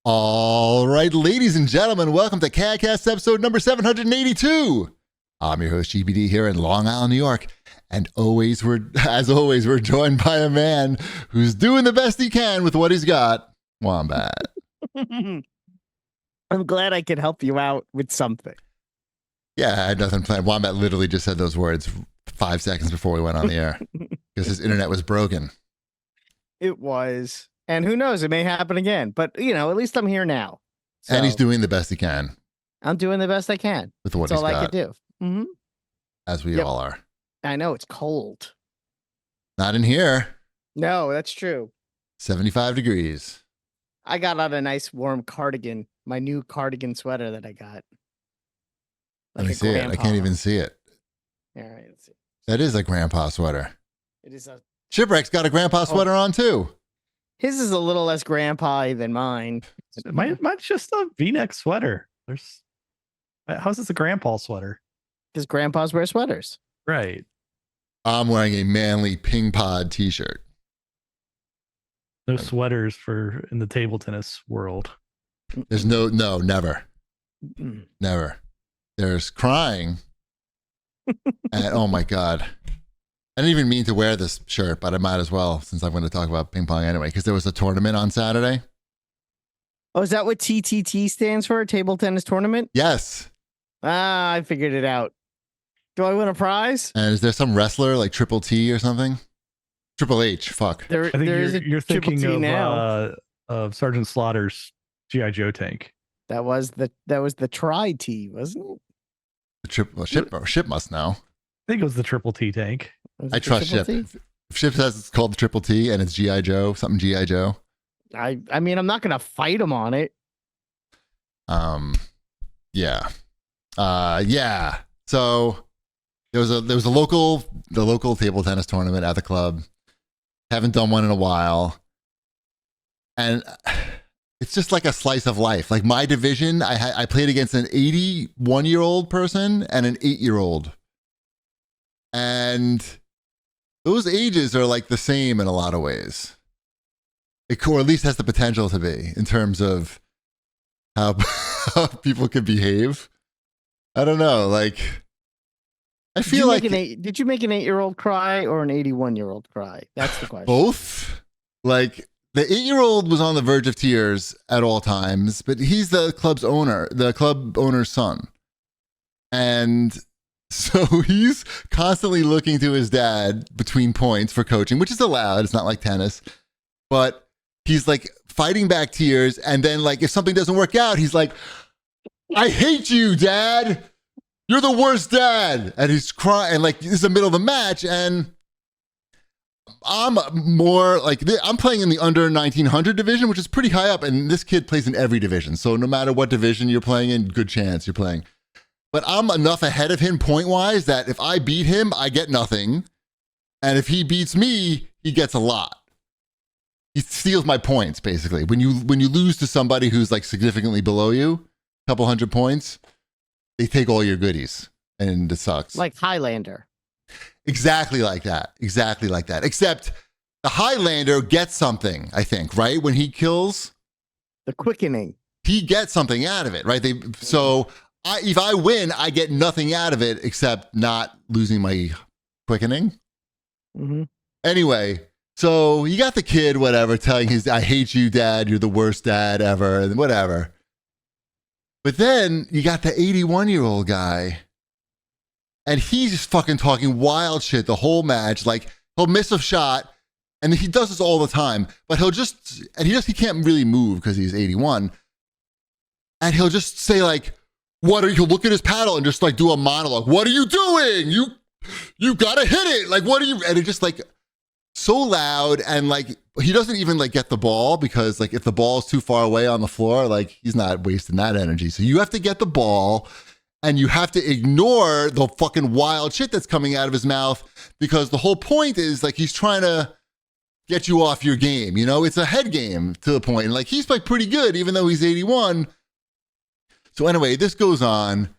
All right, ladies and gentlemen, welcome to CAGcast episode number 782. I'm your host, GBD, here in Long Island, New York. And as always, we're joined by a man who's doing the best he can with what he's got, Wombat. I'm glad I could help you out with something. Yeah, I had nothing planned. Wombat literally just said those words 5 seconds before we went on the air because his internet was broken. It was. And who knows, it may happen again. But, at least I'm here now. So And he's doing the best he can. I'm doing the best I can. With what That's he's all got. I could do. Mm-hmm. As we all are. I know, it's cold. Not in here. No, that's true. 75 degrees. I got out a nice warm cardigan, my new cardigan sweater that I got. Let me see it. I can't even see it. All right, let's see. That is a grandpa sweater. It is a... Shipwreck's got a grandpa sweater on too. His is a little less grandpa-y than mine. Mine's just a V-neck sweater. How's this a grandpa sweater? Because grandpas wear sweaters. Right. I'm wearing a manly ping pod t-shirt. No sweaters in the table tennis world. There's never. Never. There's crying. And oh my God. I didn't even mean to wear this shirt, but I might as well since I'm going to talk about ping pong anyway, because there was a tournament on Saturday. Oh, is that what TTT stands for? Table tennis tournament? Yes. I figured it out. Do I win a prize? And is there some wrestler like Triple T or something? Triple H, fuck. I think you're thinking of Sergeant Slaughter's G.I. Joe tank. That was the Tri-T, wasn't it? Ship must know. I think it was the Triple T tank. I trust Ship. If Ship says it's called the Triple T and it's G.I. Joe, something G.I. Joe. I mean, I'm not going to fight him on it. Yeah. Yeah. So there was the local table tennis tournament at the club. Haven't done one in a while. And it's just like a slice of life. Like my division, I played against an 81-year-old person and an 8-year-old. And those ages are like the same in a lot of ways. Or at least has the potential to be in terms of how people can behave. I don't know. Like, I feel like... Did you make an 8-year-old cry or an 81-year-old cry? That's the question. Both. Like, the 8-year-old was on the verge of tears at all times, but he's the club owner's son. And so he's constantly looking to his dad between points for coaching, which is allowed. It's not like tennis. But he's like fighting back tears. And then like if something doesn't work out, he's like, I hate you, Dad. You're the worst dad. And he's crying. And like this is the middle of the match. And I'm more like, I'm playing in the under 1900 division, which is pretty high up. And this kid plays in every division. So no matter what division you're playing in, good chance you're playing. But I'm enough ahead of him point-wise that if I beat him, I get nothing. And if he beats me, he gets a lot. He steals my points, basically. When you lose to somebody who's like significantly below you, a couple hundred points, they take all your goodies. And it sucks. Like Highlander. Exactly like that. Exactly like that. Except the Highlander gets something, I think, right? When he kills. The quickening. He gets something out of it, right? If I win, I get nothing out of it except not losing my quickening. Mm-hmm. Anyway, so you got the kid, whatever, telling I hate you, Dad. You're the worst dad ever, and whatever. But then you got the 81-year-old guy, and he's just fucking talking wild shit the whole match. Like, he'll miss a shot, and he does this all the time, but he can't really move because he's 81. And he'll just say, like, he'll look at his paddle and just like do a monologue. What are you doing? You gotta hit it. Like, what are you? And it's just like so loud. And like, he doesn't even like get the ball because like if the ball is too far away on the floor, like he's not wasting that energy. So you have to get the ball and you have to ignore the fucking wild shit that's coming out of his mouth because the whole point is like, he's trying to get you off your game. It's a head game to the point. And like, he's like pretty good, even though he's 81. So anyway, this goes on,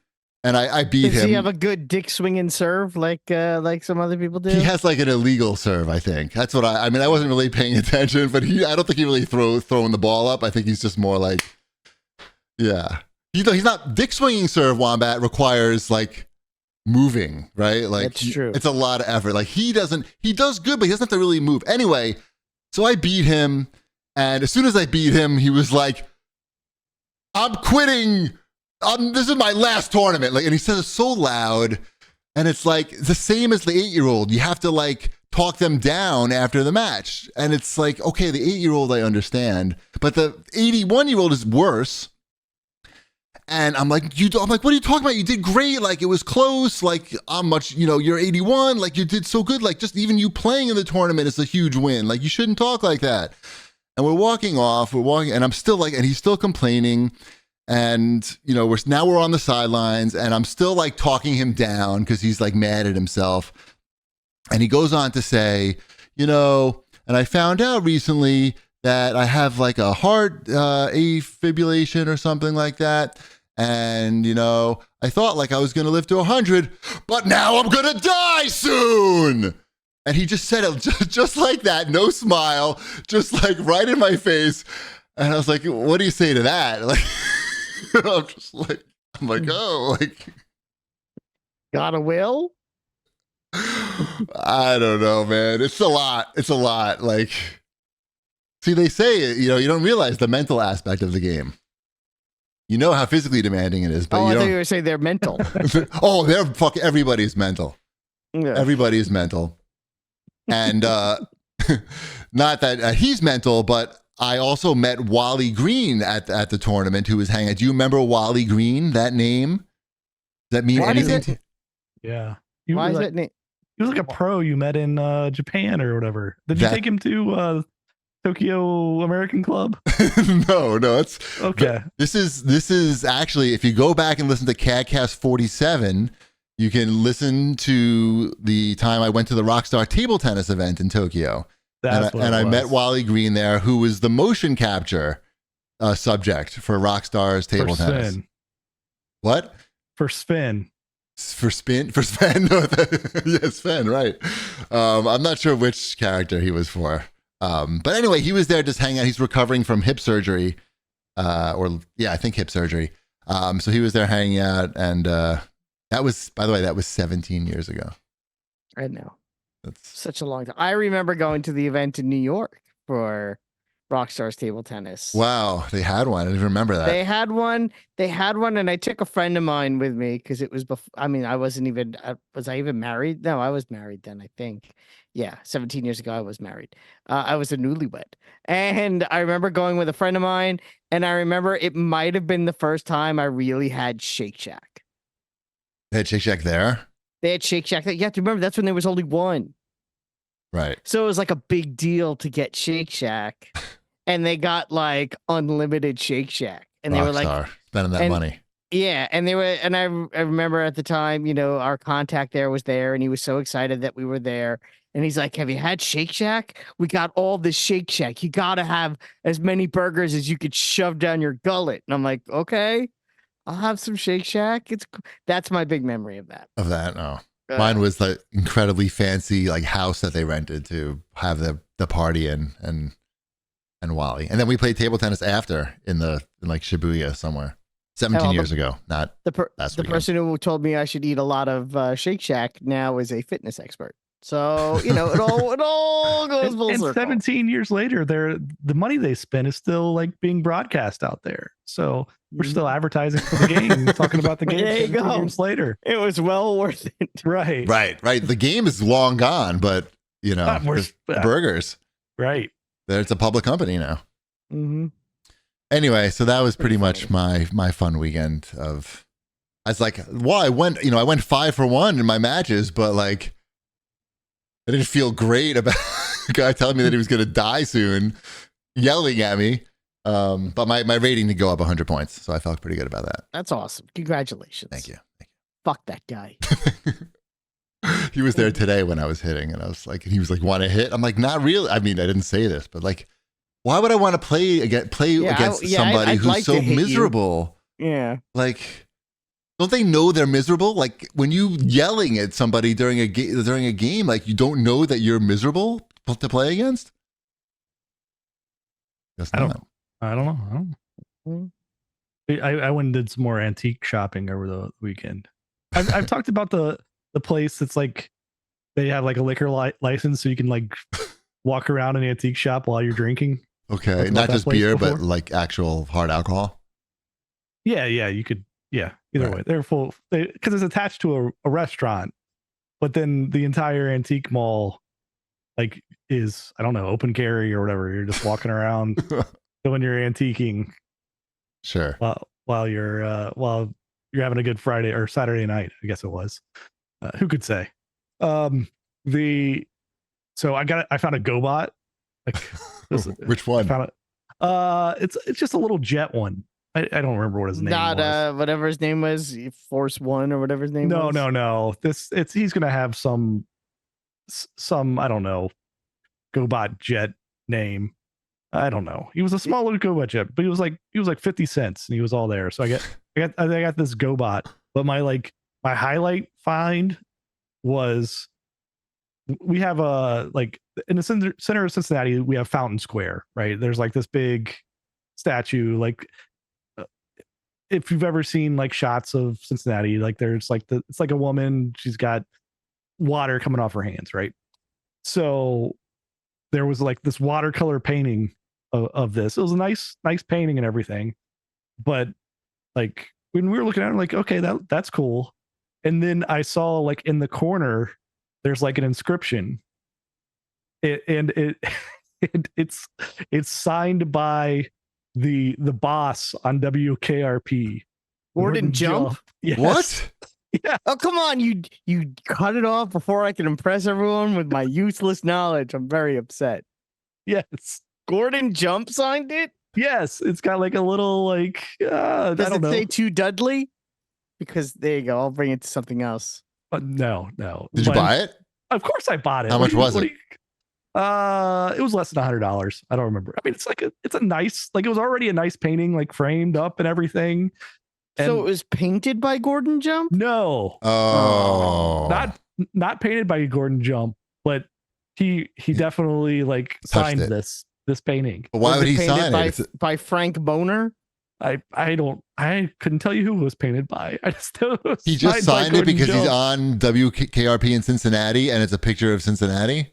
and I beat Does him. he have a good dick swinging serve like some other people do? He has like an illegal serve, I think. That's what I mean, I wasn't really paying attention, but I don't think he really throwing the ball up. I think he's just more like, yeah. He's not dick swinging serve. Wombat requires like moving, right? Like That's true. It's a lot of effort. Like he does good, but he doesn't have to really move. Anyway, so I beat him, and as soon as I beat him, he was like, "I'm quitting. This is my last tournament." Like, and he says it so loud, and it's like the same as the 8-year-old. You have to like talk them down after the match, and it's like, okay, the 8-year-old I understand, but the 81-year-old is worse. And I'm like, what are you talking about? You did great. Like, it was close. Like, you're 81. Like, you did so good. Like, just even you playing in the tournament is a huge win. Like, you shouldn't talk like that. And we're walking, and I'm still like, and he's still complaining. And, we're on the sidelines, and I'm still like talking him down because he's like mad at himself. And he goes on to say, and I found out recently that I have like a heart afibrillation or something like that. And, I thought like I was going to live to 100, but now I'm going to die soon. And he just said it just like that, no smile, just like right in my face. And I was like, what do you say to that? Like, I'm like, oh, like. Got a will? I don't know, man. It's a lot. It's a lot. Like, see, they say, you don't realize the mental aspect of the game. You know how physically demanding it is, but I you thought don't. you were saying they're mental. They're fucking. Everybody's mental. Yeah. Everybody's mental, and not that he's mental, but I also met Wally Green at the tournament, who was hanging out. Do you remember Wally Green? That name? Does that mean Why does anything? Yeah. Why is that name? He was like a pro you met in Japan or whatever. Did you take him to Tokyo American Club? No, it's okay. This is actually, if you go back and listen to CAGcast 47, you can listen to the time I went to the Rockstar table tennis event in Tokyo. I met Wally Green there, who was the motion capture subject for Rockstar's table tennis. Spin. What? For spin. For Sven? No, yeah, Sven, right. I'm not sure which character he was for. But anyway, he was there just hanging out. He's recovering from hip surgery. I think hip surgery. So he was there hanging out. And that was, by the way, that was 17 years ago. I know. That's Such a long time. I remember going to the event in New York for Rockstar's table tennis. Wow, they had one. I didn't remember that. They had one, and I took a friend of mine with me because it was before. I mean, I wasn't even. Was I even married? No, I was married then. I think. Yeah, 17 years ago, I was married. I was a newlywed, and I remember going with a friend of mine, and I remember it might have been the first time I really had Shake Shack. They had Shake Shack there? They had Shake Shack. You have to remember that's when there was only one. Right. So it was like a big deal to get Shake Shack, and they got like unlimited Shake Shack, and they were like spending that money. Yeah, and they were, and I remember at the time, our contact there was there, and he was so excited that we were there, and he's like, "Have you had Shake Shack? We got all this Shake Shack. You got to have as many burgers as you could shove down your gullet." And I'm like, "Okay, I'll have some Shake Shack." That's my big memory of that. No. Mine was the incredibly fancy like house that they rented to have the party in and Wally. And then we played table tennis after in like Shibuya somewhere. 17 years ago, not last The weekend. person who told me I should eat a lot of Shake Shack now is a fitness expert. So, it all goes full circle. And 17 years later, the money they spend is still like being broadcast out there. So we're still advertising for the game, talking about the game There you 17 go. years later. It was well worth it. Right. Right. The game is long gone, but burgers. Right. It's a public company now. Mm-hmm. Anyway, so that was pretty much my fun weekend of. I was like, well, I went 5 for 1 in my matches, but like, I didn't feel great about the guy telling me that he was going to die soon, yelling at me. But my rating did go up 100 points, so I felt pretty good about that. That's awesome. Congratulations. Thank you. Fuck that guy. He was there today when I was hitting, and I was like, he was like, "Want to hit?" I'm like, "Not really." I mean, I didn't say this, but like, why would I want to play against somebody I'd who's like so to hit you. miserable? Yeah. Like, don't they know they're miserable? Like when you yelling at somebody during a game, like you don't know that you're miserable to play against. I don't know. I went and did some more antique shopping over the weekend. I've talked about the place that's like they have like a liquor license, so you can like walk around an antique shop while you're drinking. Okay, not just beer, but like actual hard alcohol. Yeah, you could. Yeah, either way, they're full because it's attached to a restaurant, but then the entire antique mall like is, I don't know, open carry or whatever. You're just walking around doing your antiquing. Sure. While you're having a good Friday or Saturday night, I guess it was. Who could say? So I found a GoBot. Like which one? I found it. It's just a little jet one. I don't remember what his name was. Not whatever his name was, Force One or whatever his name was. No. He's gonna have some I don't know, GoBot jet name. I don't know. He was a small little GoBot jet, but he was like 50 cents and he was all there. So I got this GoBot, but my highlight find was we have like in the center of Cincinnati, we have Fountain Square, right? There's like this big statue, like if you've ever seen like shots of Cincinnati, like there's like it's like a woman, she's got water coming off her hands, right? So there was like this watercolor painting of this. It was a nice painting and everything, but like when we were looking at it, like, okay, that's cool. And then I saw like in the corner there's like an inscription. It's signed by the boss on WKRP, Gordon Jump. Yes. What? Yeah. Oh, come on. You cut it off before I can impress everyone with my useless knowledge. I'm very upset. Yes. Gordon Jump signed it? Yes. It's got like a little like does it say to Dudley? Because there you go. I'll bring it to something else. No. Did you buy it? Of course I bought it. How much was it? It was less than $100. I don't remember. I mean, it's a nice, like it was already a nice painting, like framed up and everything. So it was painted by Gordon Jump? No. Oh. Not painted by Gordon Jump, but he definitely like signed this painting. But why would he sign it? By Frank Boner? I couldn't tell you who it was painted by. He just signed it because he's on WKRP in Cincinnati and it's a picture of Cincinnati.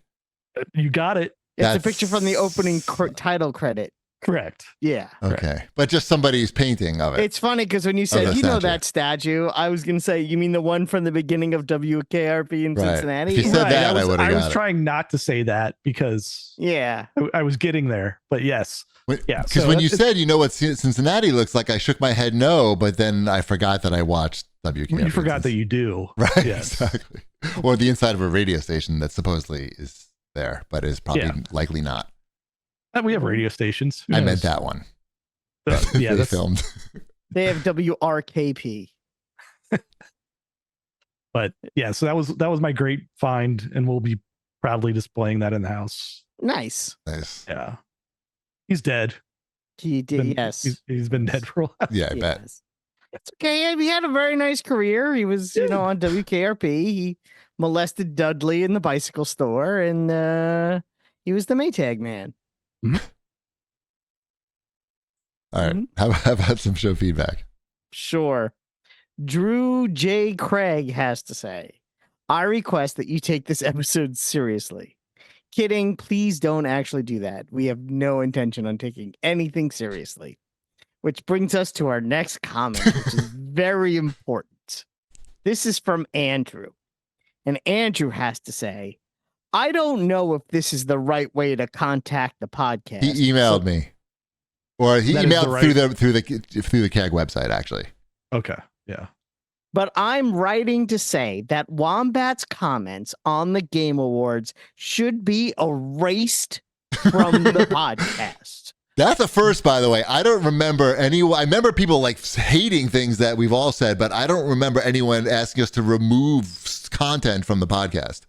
You got it. It's a picture from the opening title credit. Correct. Yeah. Okay. Correct. But just somebody's painting of it. It's funny because when you said, know that statue, I was going to say, you mean the one from the beginning of WKRP in Cincinnati? If you said that, I would have got it. I was trying not to say that because I was getting there, but yes. Because when you said, you know what Cincinnati looks like, I shook my head no, but then I forgot that I watched WKRP. You forgot that you do. Right. Yes. Exactly. Or the inside of a radio station that supposedly is there, but is probably likely not. We have radio stations. I meant that one. Yeah, they filmed. They have WRKP. But yeah, so that was my great find, and we'll be proudly displaying that in the house. Nice. Yeah. He's dead. He did, yes. He's been dead for a while. Yeah, I bet. It's okay. He had a very nice career. He was, on WKRP. He molested Dudley in the bicycle store, and he was the Maytag man. Mm-hmm. All right. How about some show feedback? Sure. Drew J. Craig has to say, I request that you take this episode seriously. Kidding. Please don't actually do that. We have no intention on taking anything seriously. Which brings us to our next comment, which is very important. This is from Andrew. And Andrew has to say, I don't know if this is the right way to contact the podcast. He emailed me. Or he emailed through the CAG website, actually. Okay. Yeah. But I'm writing to say that Wombat's comments on the Game Awards should be erased from the podcast. That's a first, by the way. I don't remember I remember people like hating things that we've all said, but I don't remember anyone asking us to remove content from the podcast.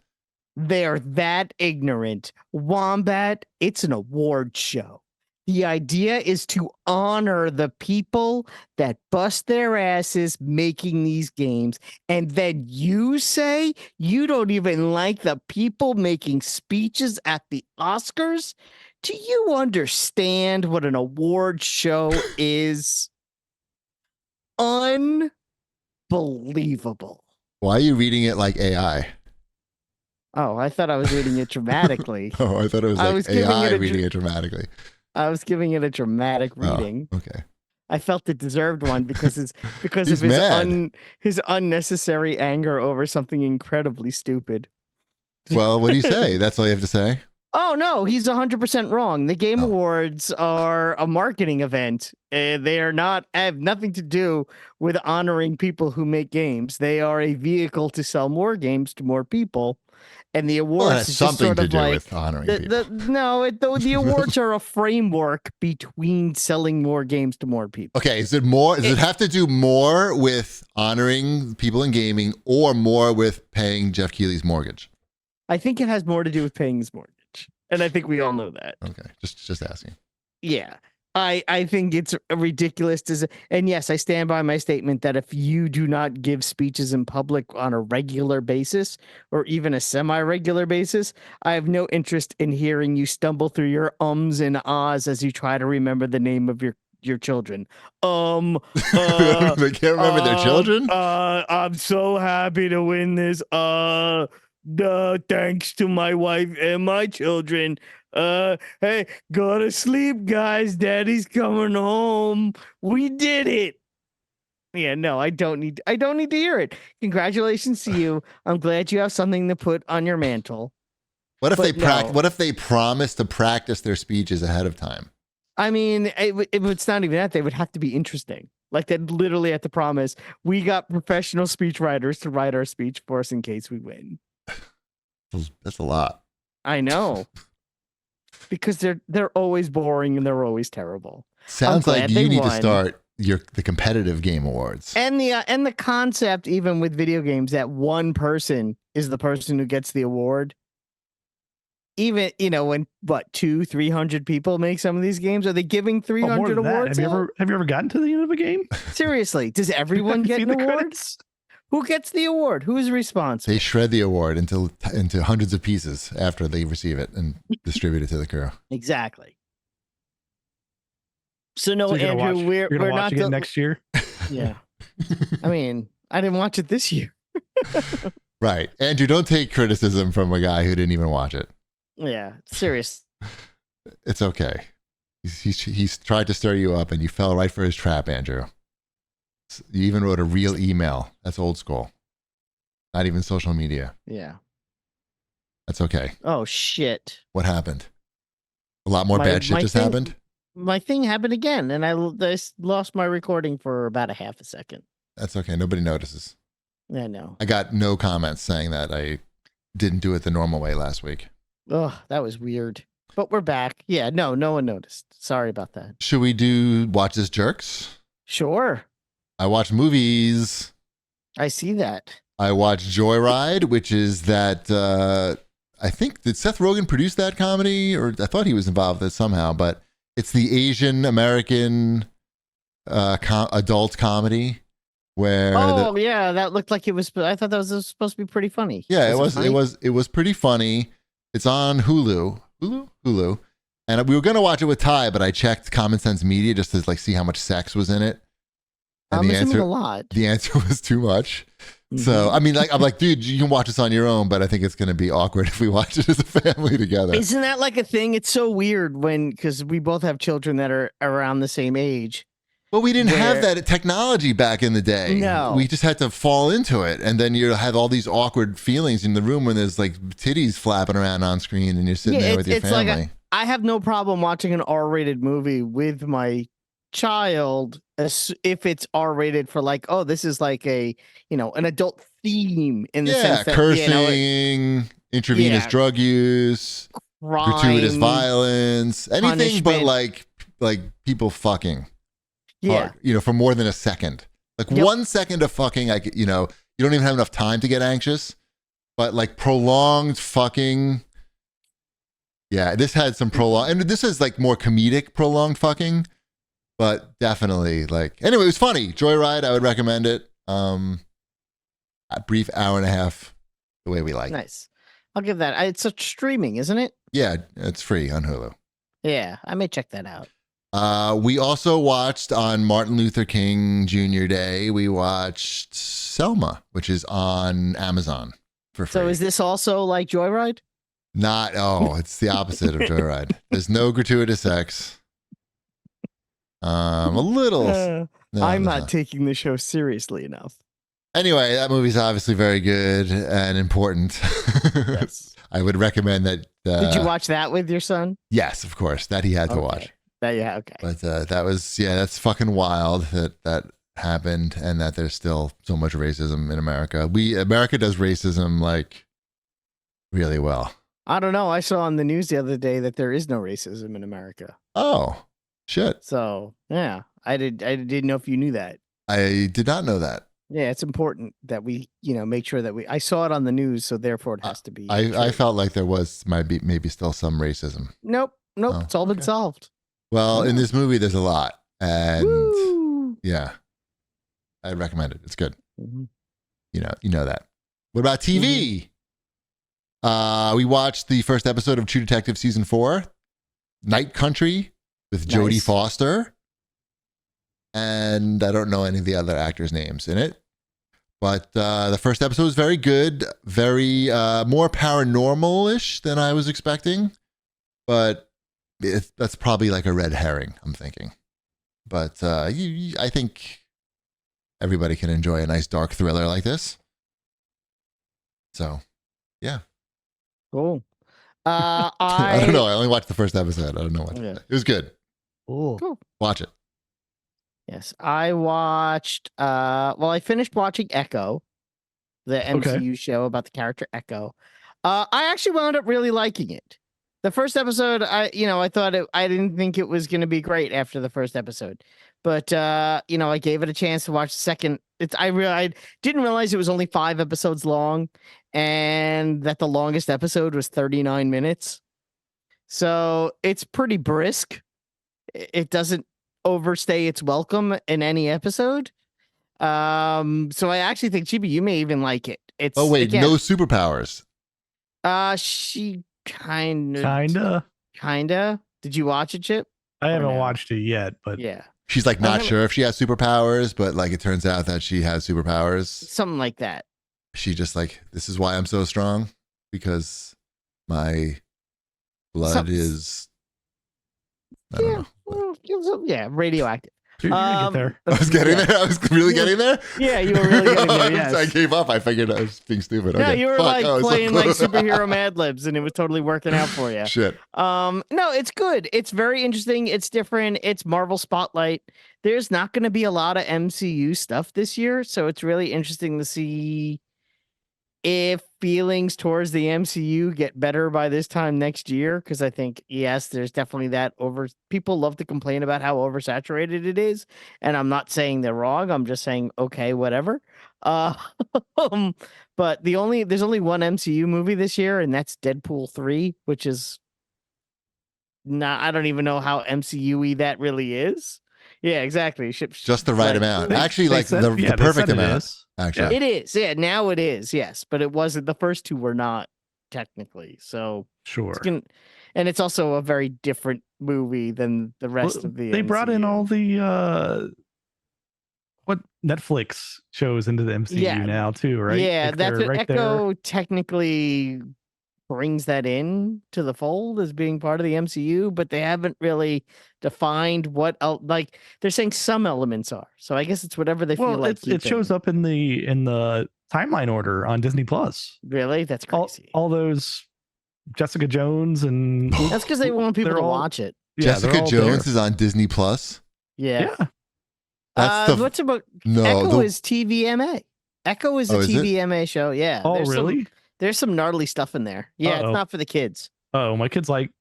They're that ignorant. Wombat, it's an award show. The idea is to honor the people that bust their asses making these games. And then you say you don't even like the people making speeches at the Oscars? Do you understand what an award show is? Unbelievable. Why are you reading it like AI? Oh, I thought I was reading it dramatically. Oh, I thought it was I like was giving AI it a reading it dramatically. I was giving it a dramatic reading. Oh, okay. I felt it deserved one because He's of his mad. his unnecessary anger over something incredibly stupid. Well, what do you say? That's all you have to say? Oh no, he's 100% wrong. The Game Oh. Awards are a marketing event. They are not have nothing to do with honoring people who make games. They are a vehicle to sell more games to more people. And the awards Well, it has is just something sort to of do like with honoring people. the awards are a framework between selling more games to more people. Okay, is it more? Does it have to do more with honoring people in gaming or more with paying Jeff Keighley's mortgage? I think it has more to do with paying his mortgage. And I think we all know that. Okay, just asking. Yeah. I think it's ridiculous and yes, I stand by my statement that if you do not give speeches in public on a regular basis or even a semi-regular basis, I have no interest in hearing you stumble through your ums and ahs as you try to remember the name of your children. They can't remember their children? I'm so happy to win this. Thanks to my wife and my children. Hey, go to sleep, guys. Daddy's coming home. We did it. Yeah, no, I don't need to hear it. Congratulations to you. I'm glad you have something to put on your mantle. What if But What if they promise to practice their speeches ahead of time? I mean, it's not even that. They would have to be interesting. Like they'd literally have to promise, we got professional speech writers to write our speech for us in case we win. That's a lot. I know. Because they're always boring and they're always terrible. Sounds like you need to won. start the competitive game awards. And the concept, even with video games, that one person is the person who gets the award. Even when 200-300 people make some of these games, are they giving 300 awards? Have you ever gotten to the end of a game? Seriously, does everyone get an award? Credits? Who gets the award? Who is responsible? They shred the award into hundreds of pieces after they receive it and distribute it to the crew. Exactly. So no, So Andrew, we're watch not it next year. Yeah. I mean, I didn't watch it this year. Right. Andrew, don't take criticism from a guy who didn't even watch it. Yeah, serious. It's okay. He's tried to stir you up and you fell right for his trap, Andrew. You even wrote a real email. That's old school. Not even social media. Yeah. That's okay. Oh, shit. What happened? A lot more bad shit just happened? My thing happened again, and I lost my recording for about a half a second. That's okay. Nobody notices. I know. I got no comments saying that I didn't do it the normal way last week. Oh, that was weird. But we're back. Yeah, no one noticed. Sorry about that. Should we do Watch This Jerks? Sure. I watch movies. I see that. I watched Joyride, which is that, I think, did Seth Rogen produce that comedy? Or I thought he was involved with it somehow, but it's the Asian American adult comedy where. Yeah, that looked like it was. I thought that was supposed to be pretty funny. Yeah, it was pretty funny. It's on Hulu. And we were going to watch it with Ty, but I checked Common Sense Media just to see how much sex was in it. And I'm assuming a lot. The answer was too much. So, I mean, I'm like, dude, you can watch this on your own, but I think it's going to be awkward if we watch it as a family together. Isn't that like a thing? It's so weird because we both have children that are around the same age. Well, we didn't have that technology back in the day. No. We just had to fall into it. And then you have all these awkward feelings in the room when there's titties flapping around on screen and you're sitting there with your family. I have no problem watching an R-rated movie with my child if it's R-rated for this is an adult theme in the sense that cursing, intravenous drug use, crime, gratuitous violence, anything punishment. but people fucking. Yeah. Hard, for more than a second. 1 second of fucking, you don't even have enough time to get anxious, but prolonged fucking. Yeah, this had some prolonged, and this is like more comedic prolonged fucking, but definitely like. Anyway, it was funny. Joyride, I would recommend it. A brief hour and a half, the way we like. Nice. I'll give that. It's a streaming, isn't it? Yeah, it's free on Hulu. Yeah, I may check that out. We also watched on Martin Luther King Jr. Day. We watched Selma, which is on Amazon for free. So is this also like Joyride? Not. Oh, it's the opposite of Joyride. There's no gratuitous sex. A little. I'm not taking the show seriously enough. Anyway, that movie's obviously very good and important. Yes. I would recommend that. Did you watch that with your son? Yes, of course. That he had to watch. Yeah, okay. But that was, that's fucking wild that happened, and that there's still so much racism in America. America does racism like really well. I don't know. I saw on the news the other day that there is no racism in America. Oh, shit. So yeah, I didn't know if you knew that. I did not know that. Yeah, it's important that we, make sure that I saw it on the news, so therefore it has to be. I felt like there was maybe still some racism. Nope. Oh, It's all been solved. Well, in this movie, there's a lot, and Woo! yeah, I recommend it. It's good. Mm-hmm. You know that. What about TV? Mm-hmm. We watched the first episode of True Detective season 4, Night Country, with Jodie Foster, and I don't know any of the other actors' names in it. But the first episode was very good, very more paranormal-ish than I was expecting, but that's probably like a red herring, I'm thinking. But I think everybody can enjoy a nice dark thriller like this. So, yeah. Cool. I don't know. I only watched the first episode. I don't know what. Yeah. It was good. Cool. Watch it. Yes, I watched. I finished watching Echo, the MCU show about the character Echo. I actually wound up really liking it. The first episode, I thought I didn't think it was going to be great after the first episode, but I gave it a chance to watch the second. I didn't realize it was only 5 episodes long, and that the longest episode was 39 minutes. So it's pretty brisk. It doesn't overstay its welcome in any episode. So I actually think, Chibi, you may even like it. It's no superpowers. She kinda. Did you watch it, Chip? I haven't watched it yet, but yeah. She's like not sure if she has superpowers, but like it turns out that she has superpowers. Something like that. She just like, this is why I'm so strong, because my blood is, I don't know. Yeah, radioactive. You're gonna get there. I was getting there. I was really getting there. Yeah, you were really getting there. Yes. I gave up. I figured I was being stupid. Yeah, okay. you were playing like superhero Mad Libs, and it was totally working out for you. Shit. No, it's good. It's very interesting. It's different. It's Marvel Spotlight. There's not going to be a lot of MCU stuff this year, so it's really interesting to see if feelings towards the MCU get better by this time next year, because I think, yes, there's definitely that people love to complain about how oversaturated it is, and I'm not saying they're wrong. I'm just saying, okay, whatever. But there's only one MCU movie this year, and that's Deadpool 3, which is I don't even know how MCU-y that really is. Yeah, exactly. Just the right amount. Actually, like the perfect amount. Actually, it is. Yeah, now it is. Yes, but it wasn't. The first 2 were not technically. So sure. And it's also a very different movie than the rest of the. They MCU. brought in all the what Netflix shows into the MCU now too, right? Yeah, like that's what right Echo there. technically brings that in to the fold as being part of the MCU, but they haven't really defined what like they're saying some elements are. So I guess it's whatever they feel like. It shows up in the timeline order on Disney Plus. Really? That's crazy. All those Jessica Jones and that's because they want people to watch it. Yeah, Jessica Jones is on Disney Plus. Yeah. That's what's about no Echo is TVMA. Echo is a TVMA show. Yeah. Oh, really? There's some gnarly stuff in there. Yeah, It's not for the kids. Oh, my kids like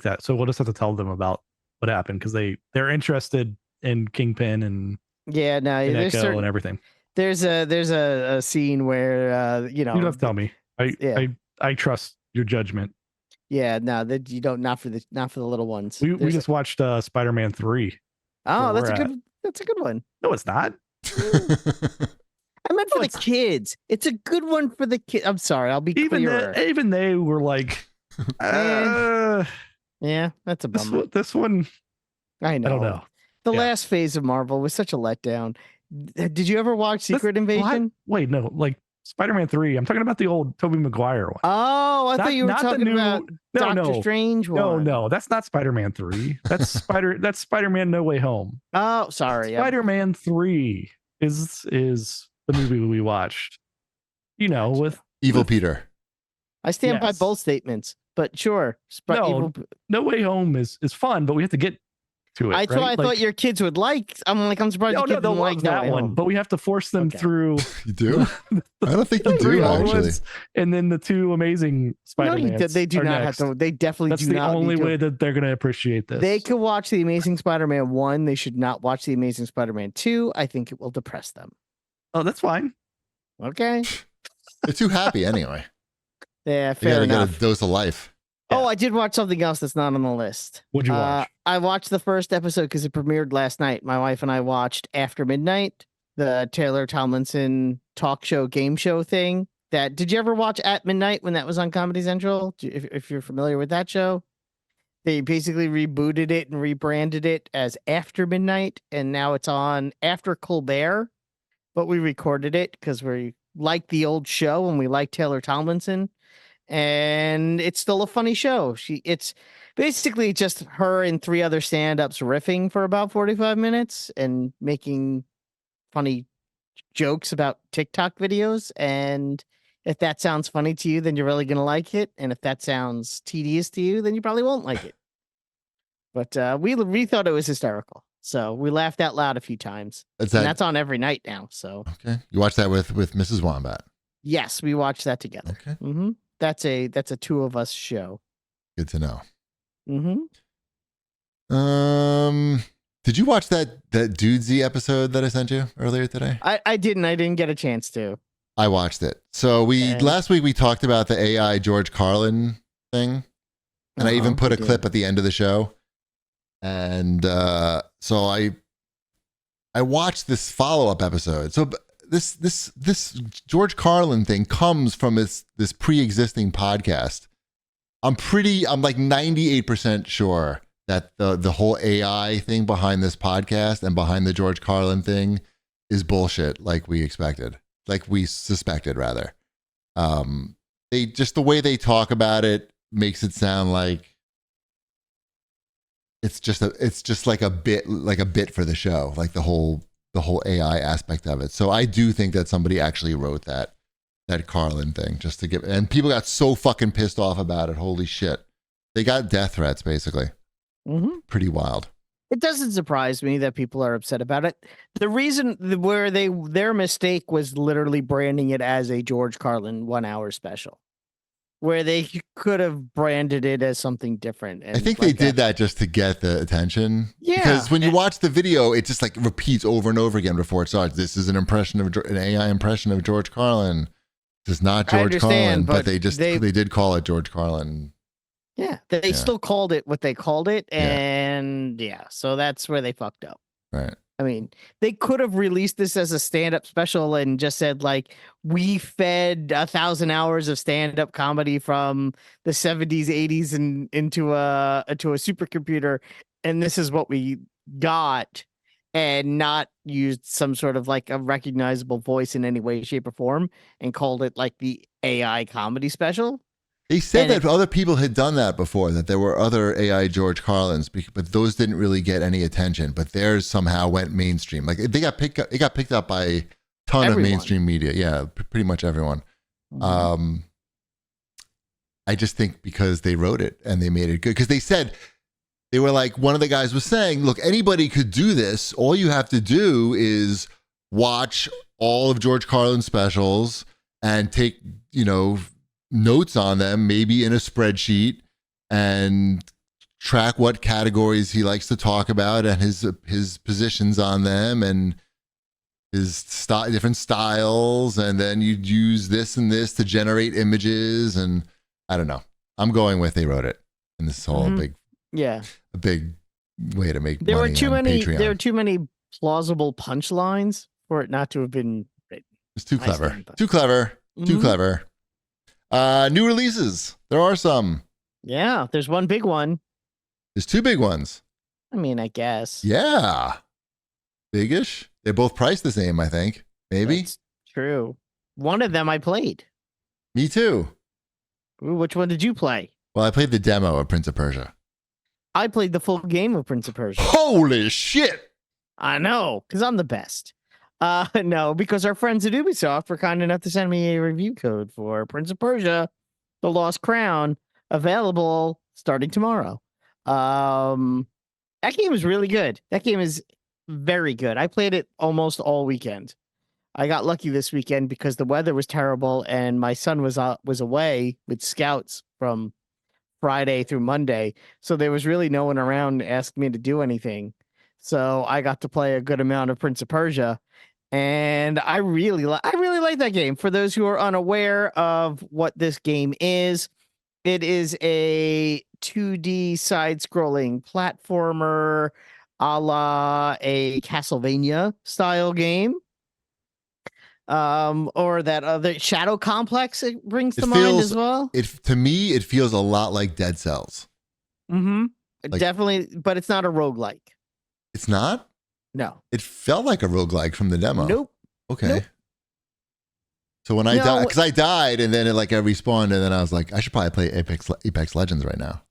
that. So we'll just have to tell them about what happened, because they're interested in Kingpin and Echo and everything. There's a scene where you don't have to tell me. I trust your judgment. Yeah, no, that you don't. Not for the little ones. We There's- just watched Spider-Man 3. Oh, where that's a we're good. That's a good one. No, it's not. I meant for Oh, the it's- kids. It's a good one for the kids. I'm sorry. I'll be clearer. Even they were like, Yeah, that's a bummer. this one, I know. I don't know. The Yeah. last phase of Marvel was such a letdown. Did you ever watch Secret Invasion? Wait, no, like Spider-Man 3. I'm talking about the old Tobey Maguire one. Oh, I thought you were Not the talking about Doctor Strange one. No, that's not Spider-Man 3. That's Spider-Man No Way Home. Oh, sorry. Spider-Man 3 is the movie we watched. With Evil Peter. I stand by Yes. both statements, but sure. No Way Home is fun, but we have to get to it. That's why I thought your kids would like. I'm surprised your kids they'll didn't like love that No Way one, Home. but we have to force them through. You do? I don't think you do, three old actually. ones, and then the two amazing Spider-Man. They do not have to. They definitely That's do the not. only way that they're going to appreciate this. They could watch the Amazing Spider-Man 1. They should not watch the Amazing Spider-Man 2. I think it will depress them. Oh, that's fine. Okay. They're too happy anyway. Yeah, They fair gotta enough. get a dose of life. Oh, I did watch something else that's not on the list. What'd you watch? I watched the first episode because it premiered last night. My wife and I watched After Midnight, the Taylor Tomlinson talk show, game show thing. Did you ever watch At Midnight when that was on Comedy Central? If you're familiar with that show, they basically rebooted it and rebranded it as After Midnight, and now it's on after Colbert. But we recorded it because we like the old show and we like Taylor Tomlinson. And it's still a funny show. It's basically just her and three other stand-ups riffing for about 45 minutes and making funny jokes about TikTok videos. And if that sounds funny to you, then you're really gonna like it. And if that sounds tedious to you, then you probably won't like it. But we thought it was hysterical, so we laughed out loud a few times. And that's on every night now. So okay, you watch that with Mrs. Wombat. Yes, we watched that together. Okay. Mm-hmm. That's a two of us show. Good to know. Mm-hmm. Did you watch that Dudesy episode that I sent you earlier today? I didn't. I didn't get a chance to. I watched it. So last week we talked about the AI George Carlin thing, and I even put a clip at the end of the show. And so I watched this follow-up episode. So this George Carlin thing comes from this pre-existing podcast. I'm like 98% sure that the whole AI thing behind this podcast and behind the George Carlin thing is bullshit, like we suspected rather. They just, the way they talk about it makes it sound like it's just like a bit for the show, like the whole AI aspect of it. So I do think that somebody actually wrote that Carlin thing just to get, and people got so fucking pissed off about it. Holy shit. They got death threats basically. Mm-hmm. Pretty wild. It doesn't surprise me that people are upset about it. The reason where their mistake was literally branding it as a George Carlin 1 hour special, where they could have branded it as something different. I think they did that just to get the attention. Yeah. Because when you watch the video, it just like repeats over and over again before it starts. This is an AI impression of George Carlin. It's not George Carlin, but they did call it George Carlin. Yeah, they still called it what they called it, and so that's where they fucked up. Right. I mean, they could have released this as a stand-up special and just said, like, we fed 1,000 hours of stand-up comedy from the 70s, 80s, and into a supercomputer, and this is what we got, and not used some sort of like a recognizable voice in any way, shape, or form, and called it like the AI comedy special. They said that other people had done that before, that there were other AI George Carlins, but those didn't really get any attention. But theirs somehow went mainstream. Like it got picked up by a ton of mainstream media. Yeah, pretty much everyone. Mm-hmm. I just think because they wrote it and they made it good. Because they said, they were like, one of the guys was saying, look, anybody could do this. All you have to do is watch all of George Carlin's specials and take, notes on them, maybe in a spreadsheet, and track what categories he likes to talk about and his positions on them and his different styles, and then you'd use this and this to generate images, and I don't know. I'm going with they wrote it, and this is all Mhm. Yeah. a big way to make There were money too on many. Patreon. There were too many plausible punchlines for it not to have been written. It's too I clever. stand by. Too clever. Too Mhm. clever. New releases. There are some. Yeah, there's one big one. There's two big ones. I mean, I guess. Yeah. Biggish. They're both priced the same, I think. Maybe. That's true. One of them I played. Me too. Ooh, which one did you play? Well, I played the demo of Prince of Persia. I played the full game of Prince of Persia. Holy shit. I know, because I'm the best. No, because our friends at Ubisoft were kind enough to send me a review code for Prince of Persia, The Lost Crown, available starting tomorrow. That game is really good. That game is very good. I played it almost all weekend. I got lucky this weekend because the weather was terrible and my son was away with scouts from Friday through Monday, so there was really no one around asking me to do anything. So I got to play a good amount of Prince of Persia, and I really like that game. For those who are unaware of what this game is, it is a 2D side-scrolling platformer, a la a Castlevania style game. Or that other Shadow Complex it brings to mind as well. To me, it feels a lot like Dead Cells. Mm-hmm. Like- Definitely, but it's not a roguelike. It's not? No. It felt like a roguelike from the demo. Nope. Okay. Nope. So when I No. died, because I died and then I respawned and then I was like, I should probably play Apex Legends right now.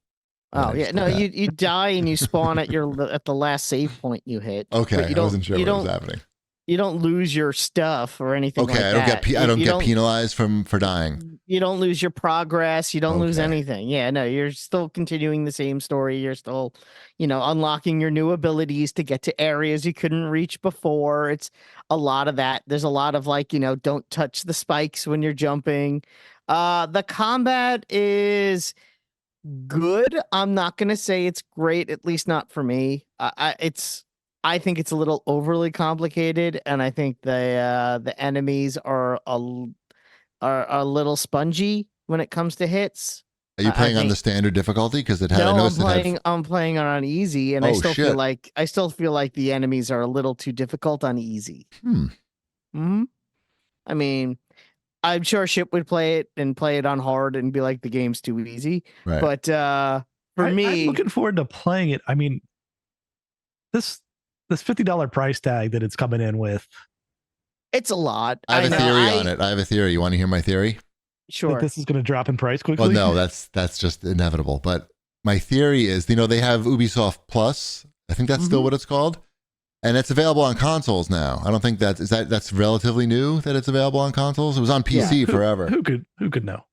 Oh And I yeah, just no, did that. you die and you spawn at the last save point you hit. Okay, but you I wasn't sure you what was don't happening. you don't lose your stuff or anything. Okay, like I don't that. get I don't You get penalized for dying. You don't lose your progress. You don't lose Okay. anything. Yeah, no, you're still continuing the same story. You're still, unlocking your new abilities to get to areas you couldn't reach before. It's a lot of that. There's a lot of don't touch the spikes when you're jumping. The combat is good. I'm not gonna say it's great, at least not for me. I think it's a little overly complicated, and I think the enemies are a little spongy when it comes to hits. Are you I playing on think- the standard difficulty? Because it had. No, I I'm noticed it had. playing. I'm playing on easy, and I Oh, still shit. feel like the enemies are a little too difficult on easy. Hmm. I mean, I'm sure Ship would play it on hard and be like, the game's too easy. Right. But for me, I'm looking forward to playing it. I mean, this $50 price tag that it's coming in with. it's a lot. I have know. a theory on it. I have a theory. You want to hear my theory? Sure. That this is going to drop in price quickly. Well, no, that's just inevitable. But my theory is, they have Ubisoft Plus. I think that's still what it's called, and it's available on consoles now. I don't think that's relatively new that it's available on consoles. It was on PC forever. Who could know?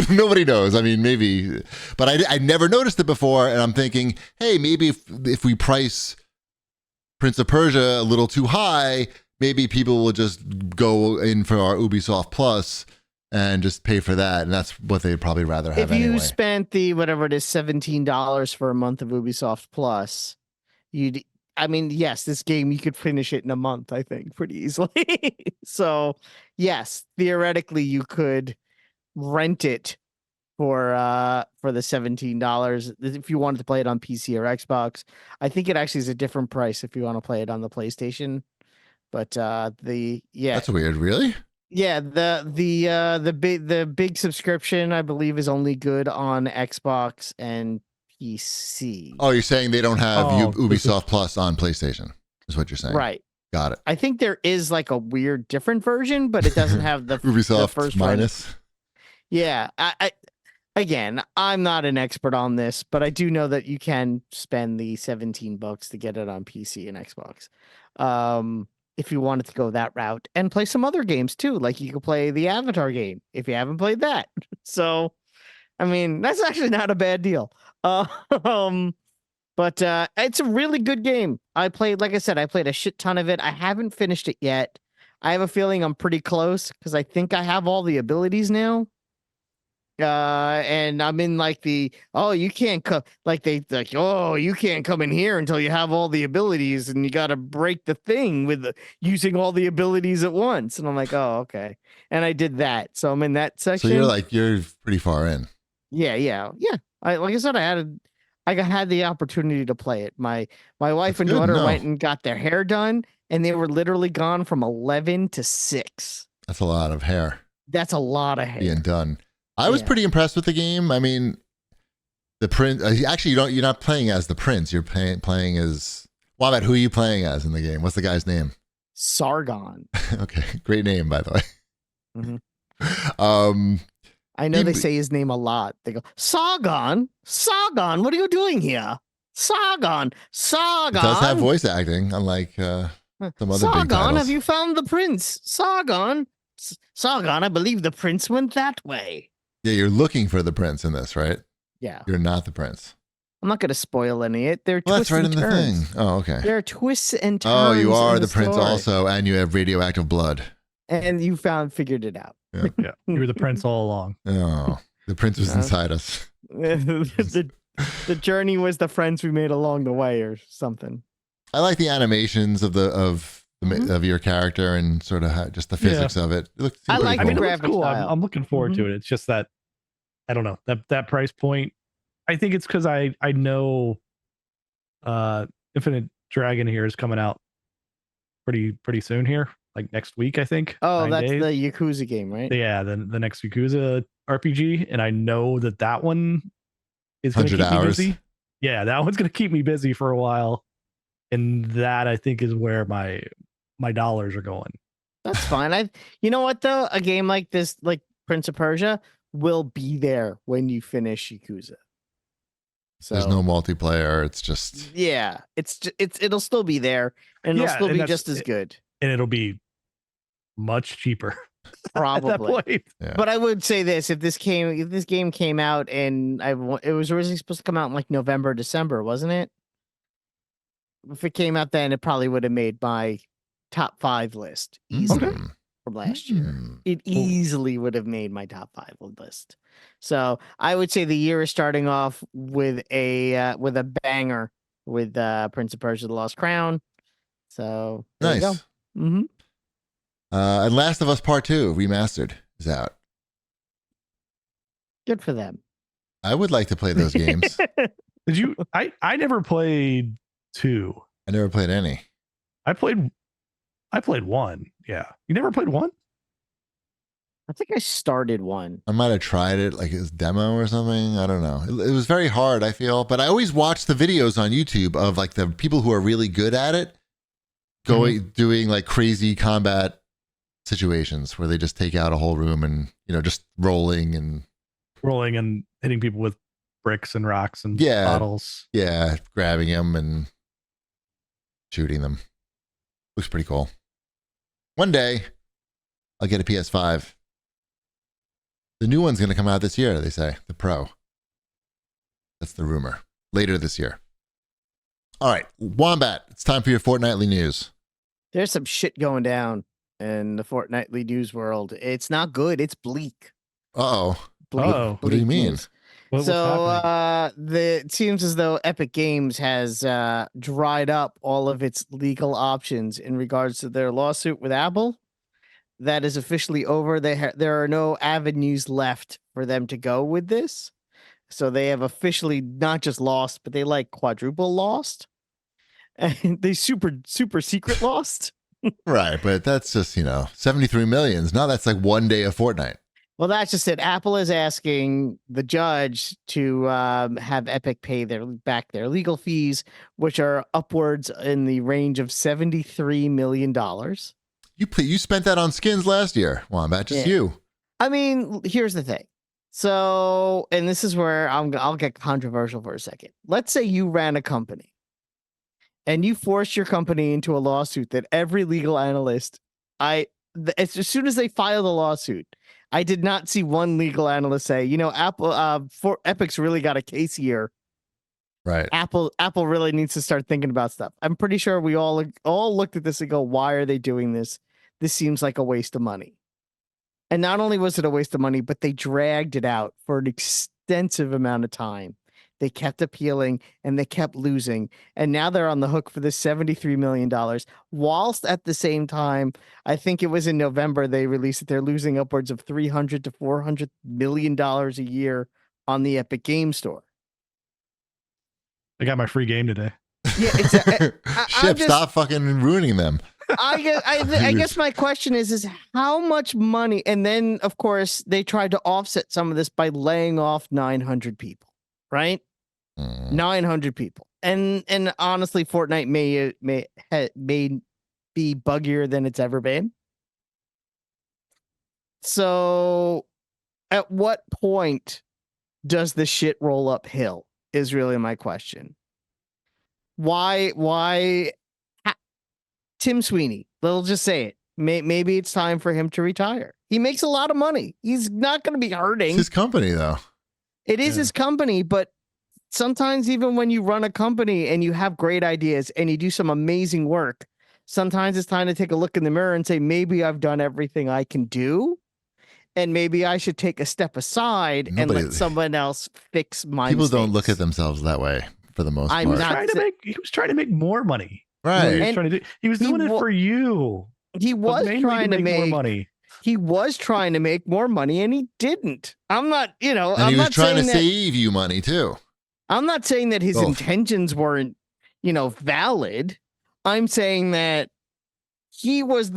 Nobody knows. I mean, maybe, but I never noticed it before, and I'm thinking, hey, maybe if we price Prince of Persia a little too high, maybe people will just go in for our Ubisoft Plus and just pay for that, and that's what they'd probably rather have if you anyway. spent the whatever it is $17 for a month of Ubisoft Plus, yes, this game you could finish it in a month, I think, pretty easily. So yes, theoretically you could rent it for the $17 if you wanted to play it on PC or Xbox. I think it actually is a different price if you want to play it on the PlayStation. But That's weird, really? Yeah, the big subscription I believe is only good on Xbox and PC. Oh, you're saying they don't have Oh, Ubisoft Plus on PlayStation, is what you're saying. Right. Got it. I think there is like a weird different version, but it doesn't have the Ubisoft the first one. minus. Yeah, again, I'm not an expert on this, but I do know that you can spend the $17 to get it on PC and Xbox. If you wanted to go that route and play some other games too, like you could play the Avatar game if you haven't played that. So, I mean, that's actually not a bad deal. But it's a really good game. Like I said, I played a shit ton of it. I haven't finished it yet. I have a feeling I'm pretty close because I think I have all the abilities now. And I'm in like you can't come you can't come in here until you have all the abilities, and you got to break the thing with using all the abilities at once. And I'm like, oh, okay. And I did that. So I'm in that section. So you're pretty far in. Yeah. Like I said, I had the opportunity to play it. My wife That's and good, daughter no. went and got their hair done, and they were literally gone from 11 to 6. That's a lot of hair That's a lot of hair. being done. I was Yeah. pretty impressed with the game. I mean, the prince. Actually, you're not playing as the prince. You're playing as. Wombat, who are you playing as in the game? What's the guy's name? Sargon. Okay, great name, by the way. Mhm. I know they say his name a lot. They go, Sargon, what are you doing here? Sargon. It does have voice acting, unlike some other Sargon, big titles. have you found the prince? Sargon, I believe the prince went that way. Yeah, you're looking for the prince in this, right? Yeah. You're not the prince. I'm not going to spoil any of it. There are Well, twists that's right in and turns. the thing. Oh, okay. There are twists and turns. Oh, you are in the prince story. also, and you have radioactive blood. And you figured it out. Yeah, you were the prince all along. Oh, the prince was Yeah. inside us. the journey was the friends we made along the way, or something. I like the animations of of your character and sort of just the physics of it. It looks I pretty like cool. I mean, it looks graphic cool. style. I'm looking forward to it. It's just that I don't know that price point. I think it's because I know Infinite Dragon here is coming out pretty soon here, like next week, I think. Oh, 9 that's days. the Yakuza game, right? Yeah, the next Yakuza RPG, and I know that one is going to 100 keep me hours. busy. Yeah, that one's going to keep me busy for a while, and that I think is where my dollars are going. That's fine. You know what though? A game like this, like Prince of Persia, will be there when you finish Yakuza. So There's no multiplayer. It's just yeah, it'll still be there, and it'll Yeah, still and be that's- just as good. And it'll be much cheaper at that Probably. point. yeah. But I would say this: if this game came out, and it was originally supposed to come out in like November, December, wasn't it? If it came out then, it probably would have made my top 5 list easily from last year. Mm. It easily would have made my top 5 list. So I would say the year is starting off with a banger with Prince of Persia: The Lost Crown. So there you go. Nice. Mm-hmm. And Last of Us Part 2 remastered is out. Good for them. I would like to play those games. Did you? I never played 2. I never played any. I played 1. Yeah, you never played 1? I think I started 1. I might have tried it like as demo or something. I don't know. It was very hard, I feel. But I always watch the videos on YouTube of like the people who are really good at it doing like crazy combat situations where they just take out a whole room and, just rolling and hitting people with bricks and rocks and Yeah. bottles. yeah, grabbing them and shooting them. Looks pretty cool. One day I'll get a PS5. The new one's going to come out this year, they say, the Pro. That's the rumor. Later this year. All right, Wombat, it's time for your fortnightly news. There's some shit going down in the fortnightly news world. It's not good. It's bleak. Uh-oh. Bleak. Uh-oh. What do you bleak mean? news. What's So happening? it seems as though Epic Games has dried up all of its legal options in regards to their lawsuit with Apple. That is officially over. There are no avenues left for them to go with this. So they have officially not just lost, but they like quadruple lost. And they super secret lost. Right, but that's just, 73 millions. Now that's like one day of Fortnite. Well, that's just it. Apple is asking the judge to have Epic pay back their legal fees, which are upwards in the range of $73 million. You spent that on skins last year, Wombat, just Yeah. you. I mean, here's the thing. So, and this is where I'll get controversial for a second. Let's say you ran a company and you forced your company into a lawsuit that every legal analyst, as soon as they filed a lawsuit, I did not see one legal analyst say, Epic's really got a case here. Right. Apple really needs to start thinking about stuff. I'm pretty sure we all looked at this and go, why are they doing this? This seems like a waste of money. And not only was it a waste of money, but they dragged it out for an extensive amount of time. They kept appealing and they kept losing. And now they're on the hook for this $73 million. Whilst at the same time, I think it was in November, they released that they're losing upwards of $300 to $400 million a year on the Epic Game Store. I got my free game today. Yeah, it's Ship, stop fucking ruining them. I guess my question is how much money? And then, of course, they tried to offset some of this by laying off 900 people, right? 900 people. And honestly, Fortnite may be buggier than it's ever been. So at what point does the shit roll uphill is really my question. Why Tim Sweeney, they'll just say it. Maybe it's time for him to retire. He makes a lot of money. He's not going to be hurting. It's his company, though. It is his company, but sometimes even when you run a company and you have great ideas and you do some amazing work, sometimes it's time to take a look in the mirror and say, maybe I've done everything I can do. And maybe I should take a step aside and let someone else fix my People mistakes. don't look at themselves that way for the most part. He was trying to make more money. Right. He was doing it for you. He was trying to make more money. He was trying to make more money and he didn't. I'm not, And I'm he was not trying to saying save you money too. I'm not saying that his intentions weren't, valid. I'm saying that he was,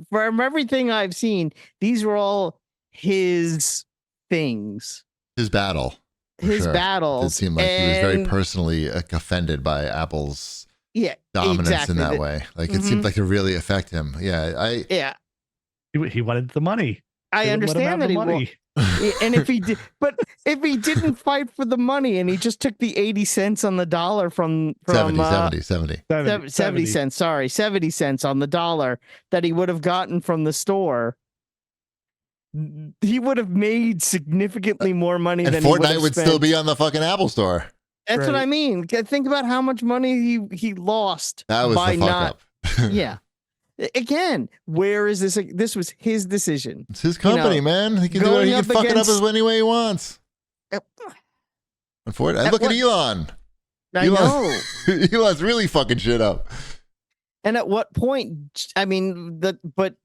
from everything I've seen, these were all his things. His battle. His battles. It seemed like he was very personally offended by Apple's dominance in that way. Like it seemed like it really affect him. Yeah. He wanted the money. I understand that he wanted. And if he didn't fight for the money and he just took the 80 cents on the dollar from 70 cents, sorry, 70 cents on the dollar that he would have gotten from the store, he would have made significantly more money than Fortnite would still be on the fucking Apple Store. That's what I mean. Think about how much money he lost. That was by the fuck up. Yeah. Again, where is this? This was his decision. It's his company, man. He can do it. He can fuck it up as any way he wants. Look at Elon. I know. Elon's really fucking shit up. And at what point? I mean, but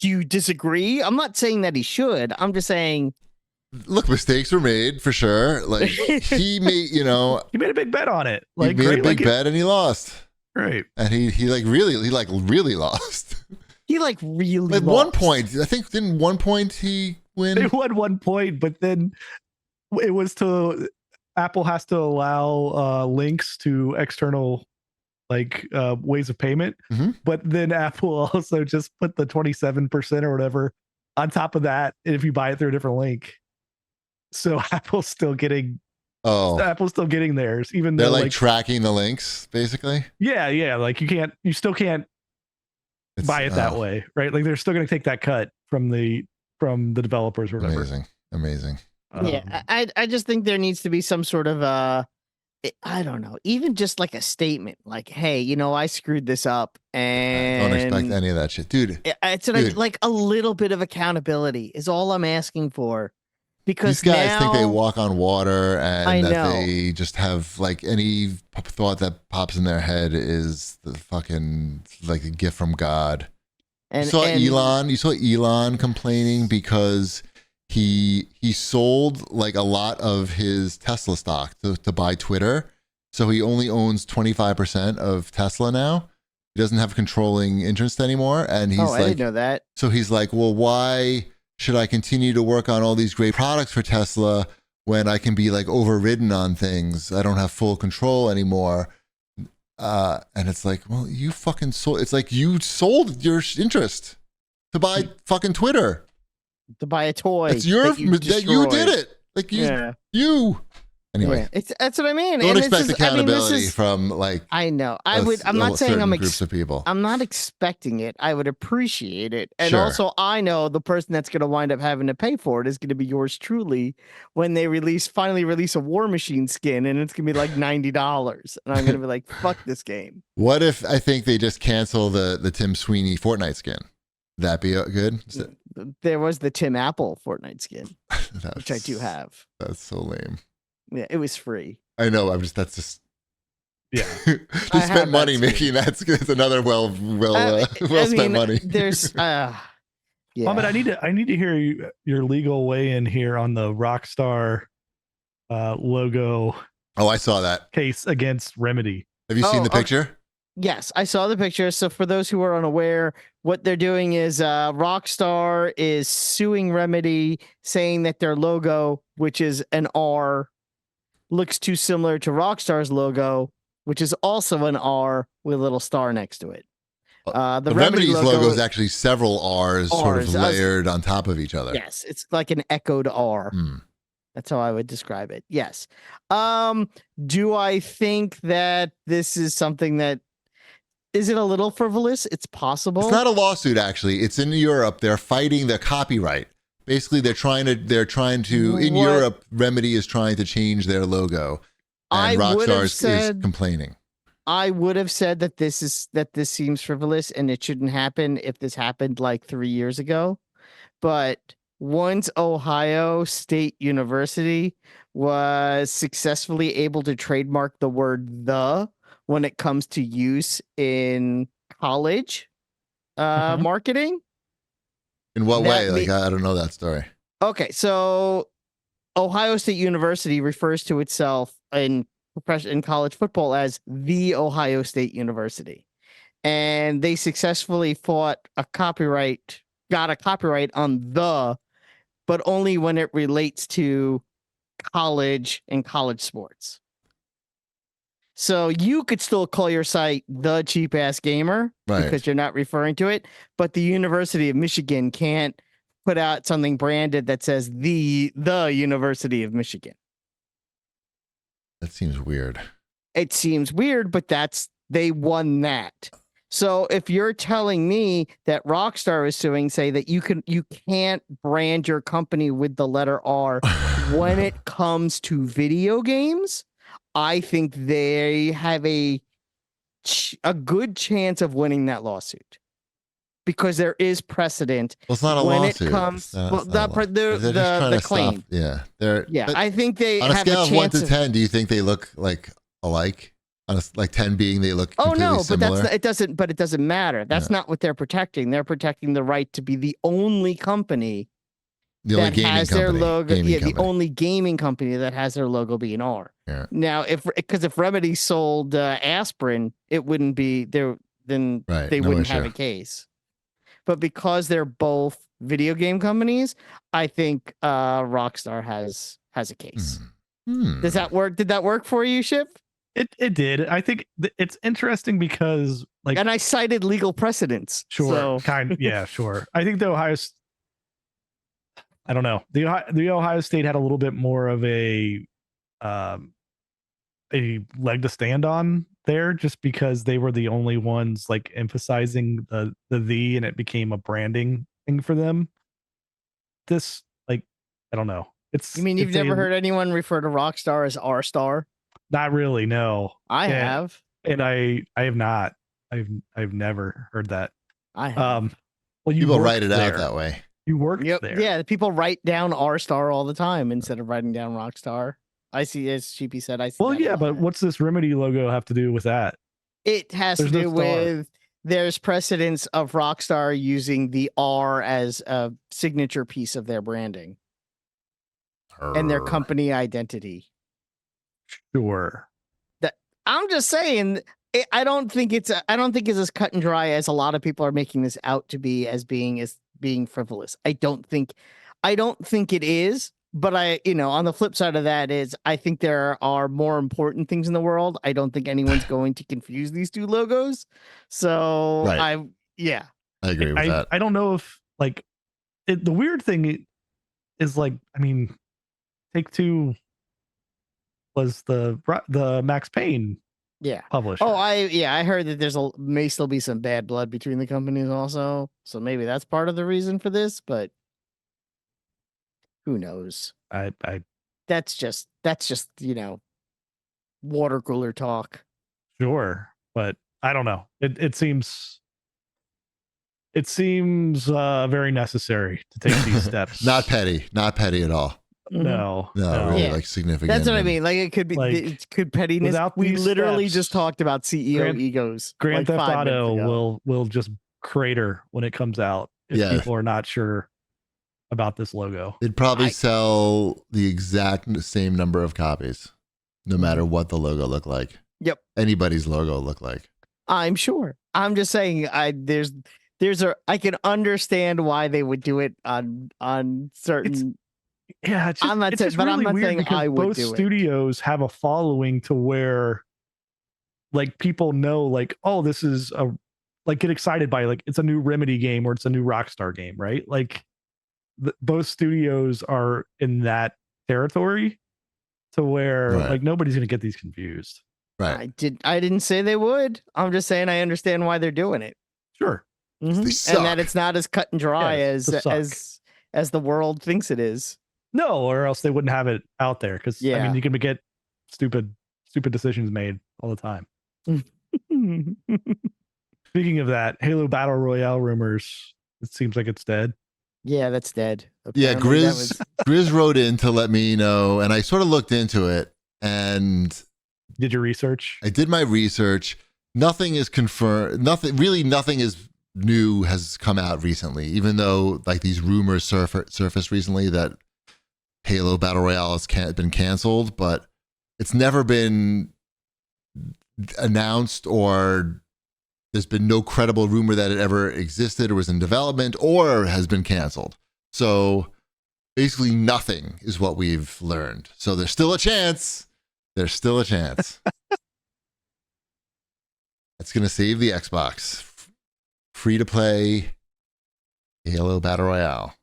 do you disagree? I'm not saying that he should. I'm just saying. Look, mistakes were made for sure. Like he made, he made a big bet on it. Like he made a big bet and he lost. Right. And he really lost. He really at lost. one point, I think didn't one point he win? They won 1 point, but then it was Apple has to allow links to external ways of payment. Mm-hmm. But then Apple also just put the 27% or whatever on top of that if you buy it through a different link. So Apple's still getting theirs, even they're though tracking the links, basically. Yeah. Like you still can't buy it that way, right? Like they're still going to take that cut from the developers or whatever. Amazing. Yeah, I just think there needs to be some sort of I don't know, even just like a statement, like, hey, I screwed this up, and don't expect any of that shit, dude. It's like a little bit of accountability is all I'm asking for. Because these guys think they walk on water and that they just have any thought that pops in their head is the fucking a gift from God. You saw Elon complaining because he sold a lot of his Tesla stock to buy Twitter. So he only owns 25% of Tesla now. He doesn't have controlling interest anymore. And he's I didn't know that. So he's like, well, why should I continue to work on all these great products for Tesla when I can be overridden on things? I don't have full control anymore. And it's like, well, you fucking sold. It's like you sold your interest to buy fucking Twitter, to buy a toy. It's your that you did it. You. Anyway, that's what I mean. Don't expect accountability from I know. I'm not saying groups of people. I'm not expecting it. I would appreciate it, and also I know the person that's going to wind up having to pay for it is going to be yours truly when they finally release a War Machine skin, and it's going to be $90, and I'm going to be like, fuck this game. What if I think they just cancel the Tim Sweeney Fortnite skin? That be good? There was the Tim Apple Fortnite skin, which I do have. That's so lame. Yeah, it was free. I know. That's just yeah. They spent money making that. It's another well spent money. There's yeah. But I need to hear your legal weigh in here on the Rockstar logo Oh, I saw that. case against Remedy. Have you seen the okay. picture? Yes, I saw the picture. So for those who are unaware, what they're doing is Rockstar is suing Remedy, saying that their logo, which is an R, looks too similar to Rockstar's logo, which is also an R with a little star next to it. The Remedy's logo is actually several R's sort of Rs. layered on top of each other. Yes, it's like an echoed R. Hmm. That's how I would describe it. Yes. Do I think that this is something that is it a little frivolous? It's possible. It's not a lawsuit, actually. It's in Europe. They're fighting the copyright. Basically, they're trying to in Europe, Remedy is trying to change their logo. And Rockstar is complaining. I would have said that this seems frivolous and it shouldn't happen if this happened like 3 years ago. But once Ohio State University was successfully able to trademark the word "the" when it comes to use in college marketing. In what way? Like, I don't know that story. Okay, so Ohio State University refers to itself in college football as the Ohio State University. And they successfully got a copyright on the, but only when it relates to college and college sports. So you could still call your site the Cheap Ass Gamer because you're not referring to it, but the University of Michigan can't put out something branded that says the University of Michigan. That seems weird. It seems weird, but they won that. So if you're telling me that Rockstar is suing, say that you can't brand your company with the letter R when it comes to video games, I think they have a good chance of winning that lawsuit because there is precedent. Well, it's not a lawsuit. It comes, the claim. Yeah, I think they on a have scale a of 1 to chance 10. Do you think they look like alike? On a, like 10 being they look completely similar? But it doesn't matter. That's not what they're protecting. They're protecting the right to be the only company their logo. The only gaming company that has their logo being R. Yeah. Now, if Remedy sold aspirin, it wouldn't be there. Then they wouldn't have a case. But because they're both video game companies, I think Rockstar has a case. Does that work? Did that work for you, Ship? It did. I think it's interesting because and I cited legal precedents. Sure, sure. I think I don't know. The Ohio State had a little bit more of a leg to stand on there, just because they were the only ones like emphasizing the and it became a branding thing for them. This I don't know. You mean you've never heard anyone refer to Rockstar as R-Star? Not really, no. I have. And I have not. I've never heard that. I have. Well, people write it out that way. You worked there. Yeah, people write down R-Star all the time instead of writing down Rockstar. I see, as Sheepy said, I see. Well, yeah, but what's this Remedy logo have to do with that? It has to do with there's precedence of Rockstar using the R as a signature piece of their branding and their company identity. Sure. I'm just saying, I don't think it's as cut and dry as a lot of people are making this out to be, as being frivolous. I don't think it is. But on the flip side of that is, I think there are more important things in the world. I don't think anyone's going to confuse these two logos. So I agree with that. I don't know if the weird thing is Take-Two was the Max Payne publisher. Oh, I heard that may still be some bad blood between the companies also. So maybe that's part of the reason for this, but who knows? That's just water cooler talk. Sure, but I don't know. It seems very necessary to take these steps. Not petty at all. No, really significant. That's what I mean. Like, it could be, it could pettiness. We literally just talked about CEO egos. Grand Theft Auto will just crater when it comes out if people are not sure about this logo. They'd probably sell the exact same number of copies, no matter what the logo looked like. Yep. Anybody's logo looked like. I'm sure. I'm just saying I can understand why they would do it on certain. I'm not saying, but I'm not saying I would both do it. studios have a following to where like people know like, oh, this is like get excited by like it's a new Remedy game or it's a new Rockstar game, right? Like both studios are in that territory to where like nobody's gonna get these confused. Right. I didn't say they would. I'm just saying I understand why they're doing it. Sure. Mm-hmm. And that it's not as cut and dry as the world thinks it is. No, or else they wouldn't have it out there. Because I mean, you can get stupid decisions made all the time. Speaking of that, Halo Battle Royale rumors. It seems like it's dead. Yeah, that's dead. Apparently, Grizz wrote in to let me know, and I sort of looked into it. And did your research? I did my research. Nothing is confirmed. Nothing is new has come out recently. Even though like these rumors surfaced recently that Halo Battle Royale has been canceled, but it's never been announced, or there's been no credible rumor that it ever existed or was in development or has been canceled. So basically nothing is what we've learned. So there's still a chance. There's still a chance. It's going to save the Xbox. Free to play Halo Battle Royale.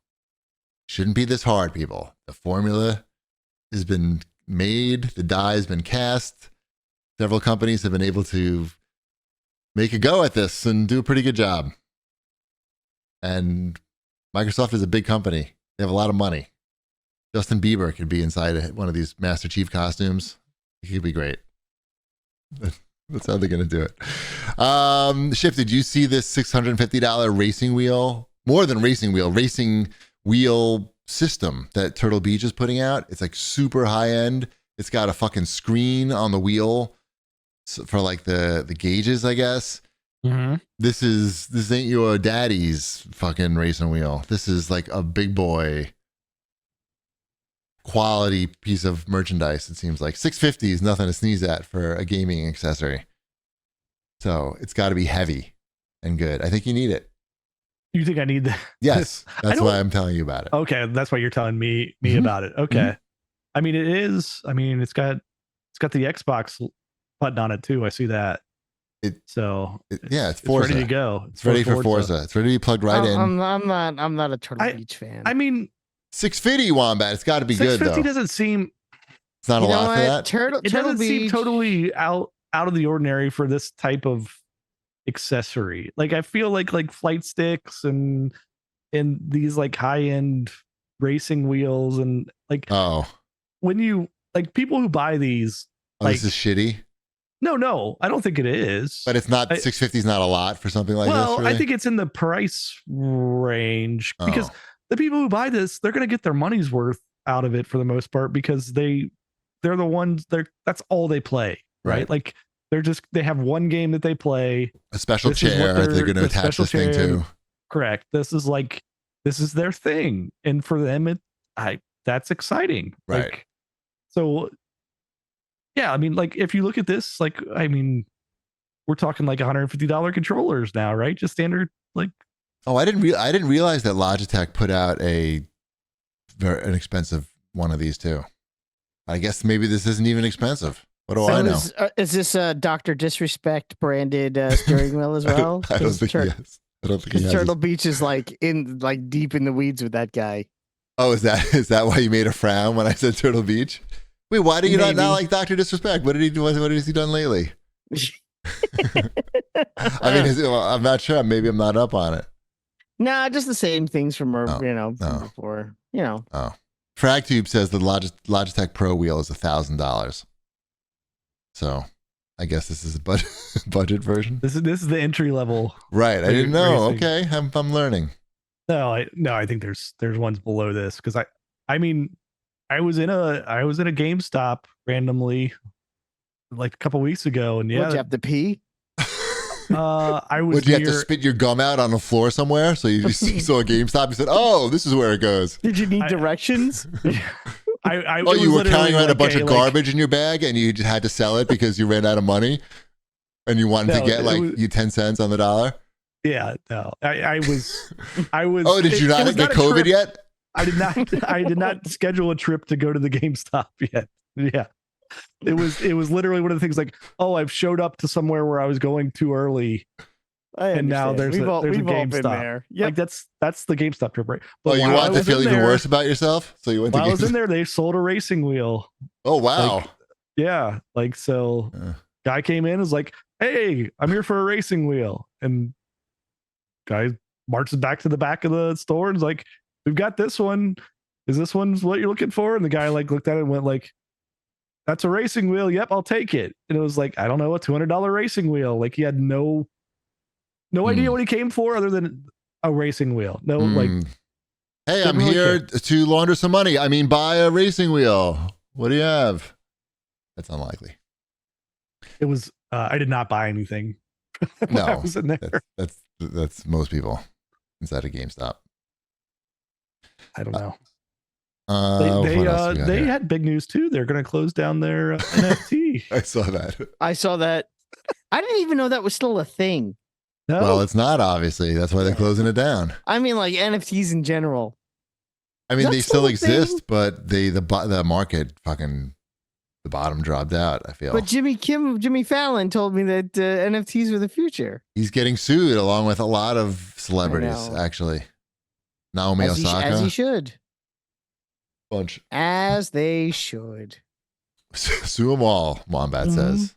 Shouldn't be this hard, people. The formula has been made. The die has been cast. Several companies have been able to make a go at this and do a pretty good job. And Microsoft is a big company. They have a lot of money. Justin Bieber could be inside one of these Master Chief costumes. He could be great. That's how they're going to do it. Shift, did you see this $650 racing wheel? More than racing wheel system that Turtle Beach is putting out. It's like super high end. It's got a fucking screen on the wheel for like the gauges, I guess. Mm-hmm. This ain't your daddy's fucking racing wheel. This is like a big boy quality piece of merchandise. It seems like $650 is nothing to sneeze at for a gaming accessory. So it's got to be heavy and good. I think you need it. You think I need that? Yes, that's why I'm telling you about it. Okay, that's why you're telling me about it. Okay, I mean it is. I mean it's got the Xbox button on it too. I see that. It's Forza. It's ready to go. It's ready for Forza. It's ready to be plugged right in. I'm not a Turtle Beach fan. I mean, $650 Wombat. It's got to be good though. $650 doesn't seem. It's not a lot for that. Turtle doesn't Beach seem totally out of the ordinary for this type of accessory. Like I feel like flight sticks and these like high end racing wheels and like when you like people who buy these. This is shitty. No, I don't think it is. But it's not $650 is not a lot for something like this. Well, really? I think it's in the price range because the people who buy this, they're going to get their money's worth out of it for the most part because they're the ones that's all they play, right? Like they have one game that they play. A special chair they're going to attach this thing to. Correct. This is their thing, and for them, that's exciting, right? Like, so. Yeah, I mean, like if you look at this, like I mean, we're talking like $150 controllers now, right? Just standard, like. Oh, I didn't realize that Logitech put out an expensive one of these too. I guess maybe this isn't even expensive. What do I know? Is this a Dr. Disrespect branded steering wheel as well? I don't think he has. I don't think he has. Turtle Beach is like deep in the weeds with that guy. Oh, is that why you made a frown when I said Turtle Beach? Wait, why do you not like Dr. Disrespect? What did he do? What has he done lately? I mean, I'm not sure. Maybe I'm not up on it. Nah, just the same things from from before. Oh, FragTube says the Logitech Pro wheel is $1,000. So, I guess this is a budget version. This is the entry level. Right, I didn't know. Racing. Okay, I'm learning. No, I think there's ones below this because I mean. I was in a GameStop randomly like a couple weeks ago, and What, you have to pee? I was Would you have to near. spit your gum out on the floor somewhere? So you just saw a GameStop and said, "Oh, this is where it goes." Did you need directions? I Oh, it you was were carrying literally around a like bunch of like- garbage in your bag, and you just had to sell it because you ran out of money, and you wanted to No, get it like was- you 10 cents on the dollar. Yeah, no, I was. Oh, did you it not was get a COVID trip. yet? I did not. I did not schedule a trip to go to the GameStop yet. Yeah, it was literally one of the things like, oh, I've showed up to somewhere where I was going too early, and now there's we've a all been GameStop. there. Yep. Like that's the GameStop trip, right? Oh, you while I want to was feel in even there- worse about yourself? So you went to While I was in GameStop. there, they sold a racing wheel. Oh, wow. Like, yeah, like so. Uh. Guy came in, was like, "Hey, I'm here for a racing wheel," and guy marches back to the back of the store and is like, "We've got this one. Is this one's what you're looking for?" And the guy like looked at it and went like, "That's a racing wheel. Yep, I'll take it." And it was like, I don't know, a $200 racing wheel. Like he had no idea what he came for other than a racing wheel. No, like, Hmm. Hey, I'm didn't really here care. to launder some money. I mean, buy a racing wheel. What do you have? That's unlikely. it was. I did not buy anything. when I No, was in there. That's most people inside a GameStop. I don't know. What else we got They here? had big news too. They're going to close down their NFT. I saw that. I saw that. I didn't even know that was still a thing. No, Well, it's not obviously. That's why they're closing it down. I mean, like NFTs in general. I mean, Is they that still still a exist, thing? but the market fucking the bottom dropped out. I feel But Jimmy Fallon told me that NFTs were the future. he's getting sued along with a lot of celebrities. know. Actually, Naomi As he Osaka, should. bunch As they should. sue them all. Wombat Mhm. says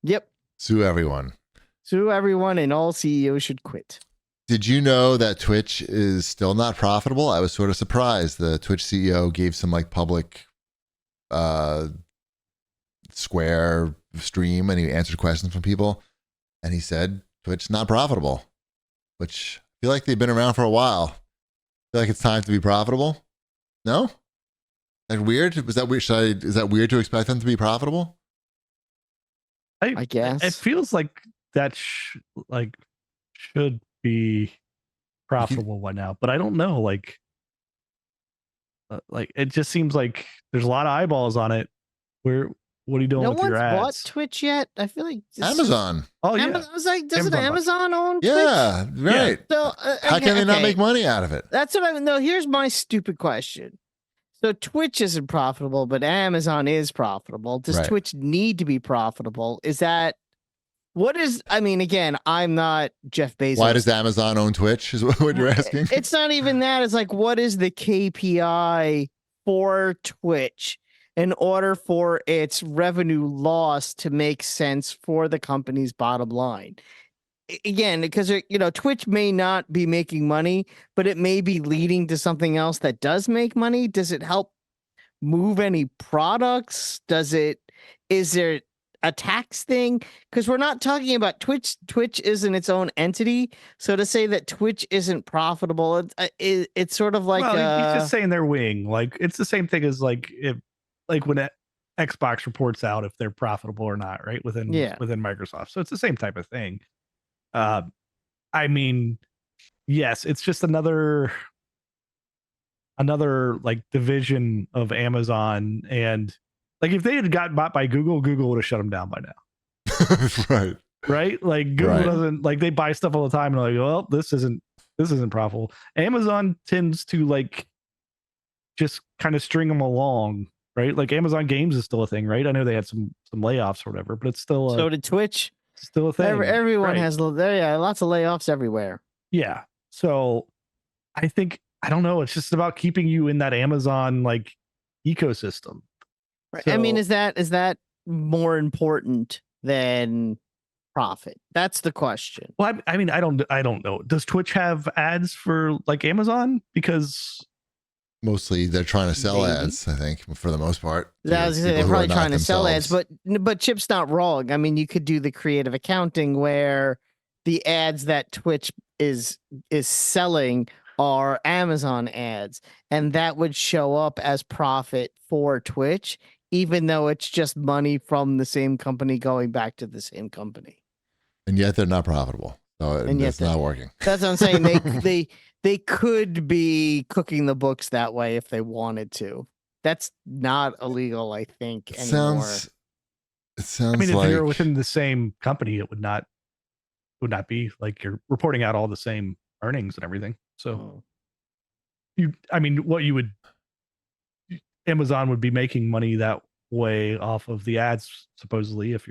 Yep. sue everyone. So everyone and all CEOs should quit. Did you know that Twitch is still not profitable? I was sort of surprised. The Twitch CEO gave some like public square stream and he answered questions from people and he said Twitch not profitable, which I feel like they've been around for a while. I feel like it's time to be profitable. No? That weird? Was that weird? Is that weird to expect them to be profitable? I guess. it feels like that should be profitable by now, but I don't know. Like it just seems like there's a lot of eyeballs on it. What are you doing No with one's your bought ads? Twitch yet. I feel like Amazon. Oh yeah, Amazon, I was like, doesn't Amazon Amazon own Twitch? Yeah, right. So How can they not okay. make money out of it? That's what I know. Here's my stupid question. So Twitch isn't profitable, but Amazon is profitable. Does Right. Twitch need to be profitable? Is that what is? I mean, again, I'm not Jeff Bezos. Why does Amazon own Twitch? Is what you're asking? It's not even that. It's like, what is the KPI for Twitch in order for its revenue loss to make sense for the company's bottom line? Again, because Twitch may not be making money, but it may be leading to something else that does make money. Does it help move any products? Is there a tax thing? Because we're not talking about Twitch. Twitch isn't its own entity. So to say that Twitch isn't profitable, it's sort of like well, he's just saying they're wing. Like it's the same thing as like when Xbox reports out if they're profitable or not, right? Within Microsoft. So it's the same type of thing. I mean, yes, it's just another like division of Amazon, and like if they had gotten bought by Google would have shut them down by now. Right? Like Google Right. doesn't like they buy stuff all the time and like, well, this isn't profitable. Amazon tends to like just kind of string them along, right? Like Amazon Games is still a thing, right? I know they had some layoffs or whatever, but it's still so did Twitch. still a thing. Everyone right? has lots of layoffs everywhere. Yeah. So I think I don't know. It's just about keeping you in that Amazon like ecosystem. Right. I mean, So- is that more important than profit? That's the question. Well, I mean, I don't know. Does Twitch have ads for like Amazon? Because Mostly they're trying to sell Maybe. ads, I think, for the most part. I was gonna say, People they're who are probably not trying to sell ads, themselves. but Chip's not wrong. I mean, you could do the creative accounting where the ads that Twitch is selling are Amazon ads, and that would show up as profit for Twitch, even though it's just money from the same company going back to the same company. And yet they're not profitable. So And yet it's not working. That's what I'm saying. They could be cooking the books that way if they wanted to. That's not illegal, I think, It anymore. sounds I mean, if like you're within the same company, it would not be like you're reporting out all the same earnings and everything. So Amazon would be making money that way off of the ads, supposedly, if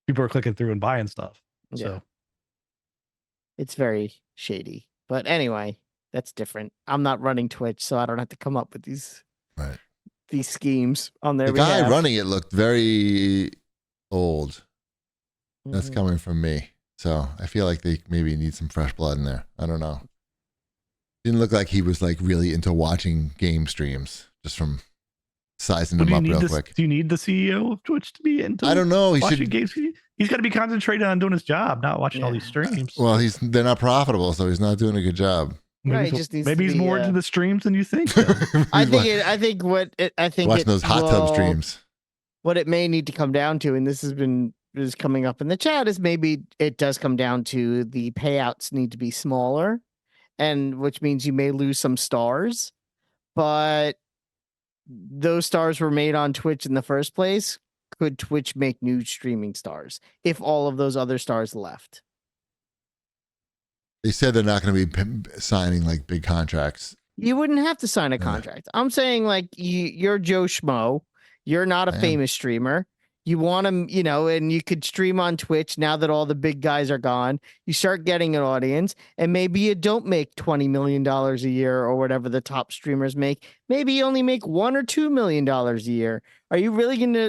people are clicking through and buying stuff. Yeah. So It's very shady. But anyway, that's different. I'm not running Twitch, so I don't have to come up with these schemes on their behalf. The guy running it looked very old. That's Mhm. coming from me. So I feel like they maybe need some fresh blood in there. I don't know. Didn't look like he was like really into watching game streams, just from sizing But them up real quick. do you need the CEO of Twitch to be into I don't know. He watching should. games? He's got to be concentrated on doing his job, not watching all these streams. Well, they're not profitable, so he's not doing a good job. Right, just needs maybe to he's be, more into the streams than you think. I think watching those hot tub streams. What it may need to come down to, and this is coming up in the chat, is maybe it does come down to the payouts need to be smaller, and which means you may lose some stars, but those stars were made on Twitch in the first place. Could Twitch make new streaming stars if all of those other stars left? They said they're not going to be signing like big contracts. You wouldn't have to sign a contract. I'm saying like you're Joe Schmo. You're not a famous streamer. You want to, and you could stream on Twitch now that all the big guys are gone. You start getting an audience, and maybe you don't make $20 million a year or whatever the top streamers make. Maybe you only make $1 or $2 million a year. Are you really going to,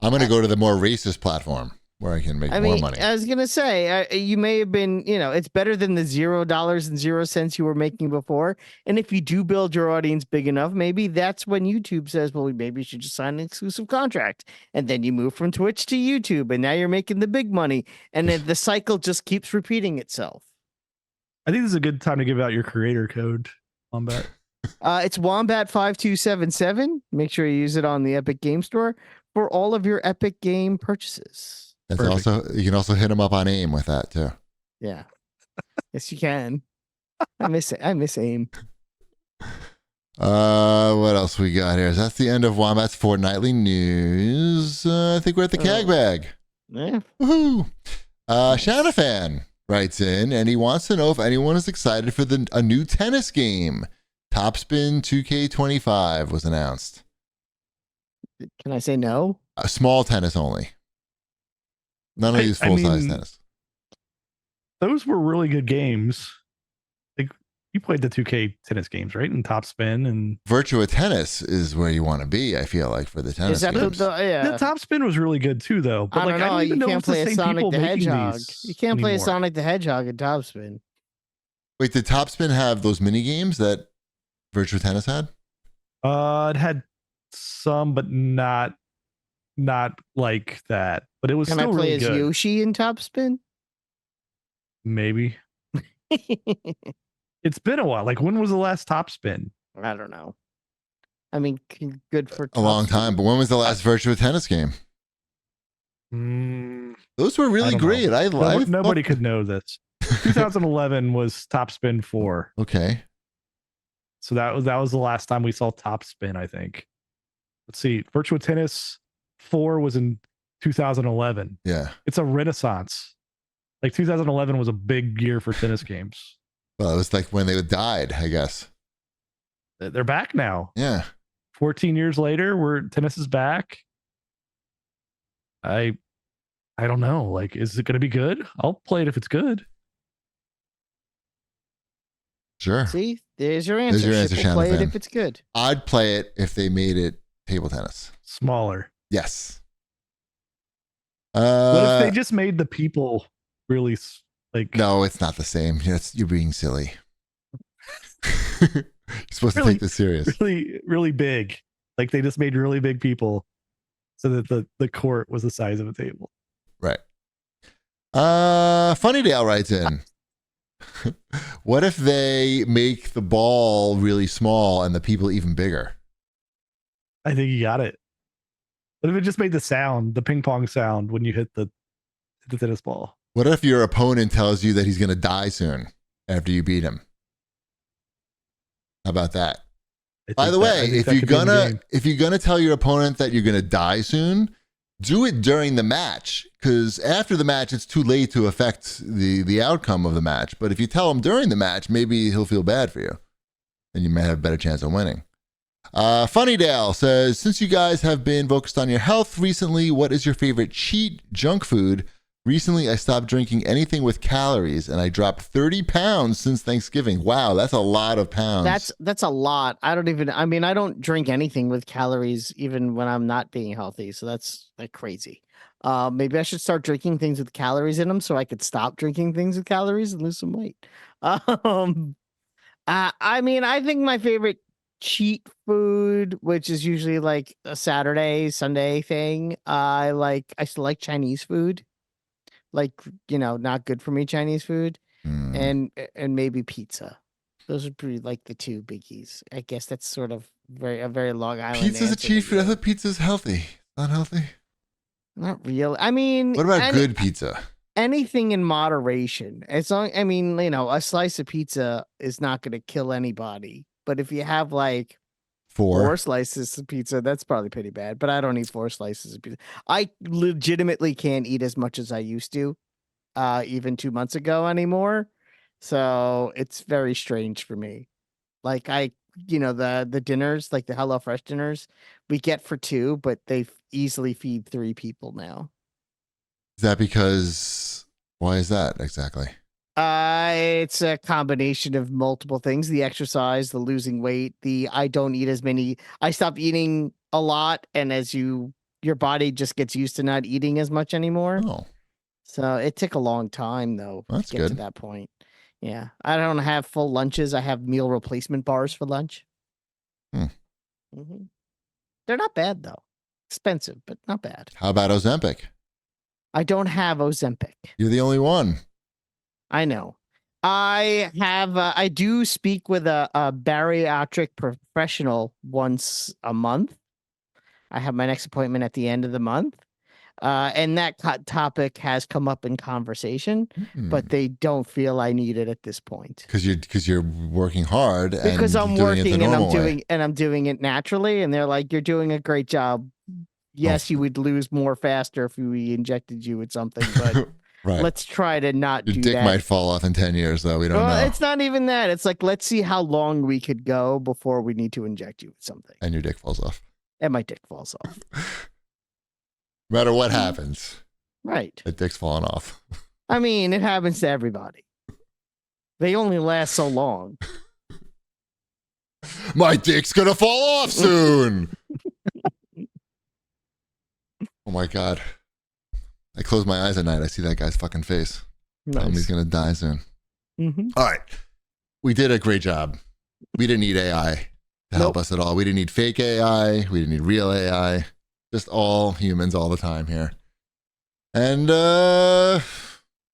I'm going to go to the more racist platform where I can make more money. I was going to say, you may have been, it's better than the $0.00 you were making before. And if you do build your audience big enough, maybe that's when YouTube says, well, maybe you should just sign an exclusive contract. And then you move from Twitch to YouTube, and now you're making the big money. And then the cycle just keeps repeating itself. I think this is a good time to give out your creator code, Wombat. It's Wombat5277. Make sure you use it on the Epic Game Store for all of your Epic Game purchases. That's also, you can also hit them up on AIM with that too. Yeah. Yes, you can. I miss AIM. What else we got here? That's the end of Wombat's fortnightly news. I think we're at the CAG bag. Yeah. Woohoo! Shanafan writes in, and he wants to know if anyone is excited for a new tennis game. Topspin 2K25 was announced. Can I say no? Small tennis only. None of these full-size tennis. Those were really good games. Like, you played the 2K tennis games, right? And Topspin and Virtua Tennis is where you want to be, I feel like, for the tennis games. The Topspin was really good too, though. But I don't know. You can't play a Sonic the Hedgehog. You can't play a Sonic the Hedgehog in Topspin. Wait, did Topspin have those mini games that Virtua Tennis had? It had some, but not like that. But it was Can still I play really as good. Yoshi in Topspin? Maybe. It's been a while. Like, when was the last Topspin? I don't know. I mean, good for a long time. But when was the last Virtua Tennis game? Those were really great. Nobody could know this. 2011 was Topspin 4. Okay. So that was the last time we saw Topspin, I think. Let's see. Virtua Tennis 4 was in 2011. Yeah. It's a renaissance. Like, 2011 was a big year for tennis games. Well, it was like when they died, I guess. They're back now. Yeah. 14 years later, tennis is back. I don't know. Like, is it going to be good? I'll play it if it's good. Sure. See, there's your answer. Play it if it's good. I'd play it if they made it table tennis. Smaller. Yes. What if they just made the people really like? No, it's not the same. You're being silly. You're supposed to take this serious. Really, really big. Like, they just made really big people so that the court was the size of a table. Right. Funnydale writes in. What if they make the ball really small and the people even bigger? I think you got it. What if it just made the sound, the ping pong sound when you hit the tennis ball? What if your opponent tells you that he's going to die soon after you beat him? How about that? By the way, if you're gonna tell your opponent that you're gonna die soon, do it during the match, because after the match it's too late to affect the outcome of the match. But if you tell him during the match, maybe he'll feel bad for you, and you may have a better chance of winning. Funny Dale says, since you guys have been focused on your health recently, what is your favorite cheat junk food? Recently, I stopped drinking anything with calories, and I dropped 30 pounds since Thanksgiving. Wow, that's a lot of pounds. That's a lot. I don't drink anything with calories even when I'm not being healthy. So that's like crazy. Maybe I should start drinking things with calories in them so I could stop drinking things with calories and lose some weight. I think my favorite cheat food, which is usually like a Saturday, Sunday thing. I still like Chinese food. Like, not good for me Chinese food, and maybe pizza. Those would be like the two biggies. I guess that's sort of a very Long Island. Pizza's a cheat food. I thought pizza's healthy. Not healthy. Not real. I mean, what about good pizza? Anything in moderation. As long, a slice of pizza is not going to kill anybody. But if you have like four slices of pizza, that's probably pretty bad. But I don't eat 4 slices of pizza. I legitimately can't eat as much as I used to, even 2 months ago anymore. So it's very strange for me. Like the dinners, like the HelloFresh dinners, we get for 2, but they easily feed 3 people now. Is that because? Why is that exactly? It's a combination of multiple things: the exercise, the losing weight, I don't eat as many. I stopped eating a lot, and as your body just gets used to not eating as much anymore. Oh, so it took a long time though to get to that point. Yeah, I don't have full lunches. I have meal replacement bars for lunch. Mm-hmm. They're not bad though. Expensive, but not bad. How about Ozempic? I don't have Ozempic. You're the only one. I know. I do speak with a bariatric professional once a month. I have my next appointment at the end of the month. And that topic has come up in conversation, but they don't feel I need it at this point. Because you're working hard. Because I'm working and I'm doing it naturally, and they're like, "You're doing a great job. Yes, you would lose more faster if we injected you with something, but." Right. Let's try to not do that. Your dick might fall off in 10 years, though. We don't know. It's not even that. It's like, let's see how long we could go before we need to inject you with something. And your dick falls off. And my dick falls off. No matter what happens. Right. The dick's falling off. I mean, it happens to everybody. They only last so long. My dick's going to fall off soon. Oh, my God. I close my eyes at night. I see that guy's fucking face. Nice. He's going to die soon. Mm-hmm. All right. We did a great job. We didn't need AI to help us at all. We didn't need fake AI. We didn't need real AI. Just all humans all the time here. And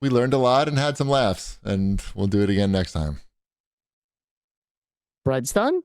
we learned a lot and had some laughs. And we'll do it again next time. Bread's done?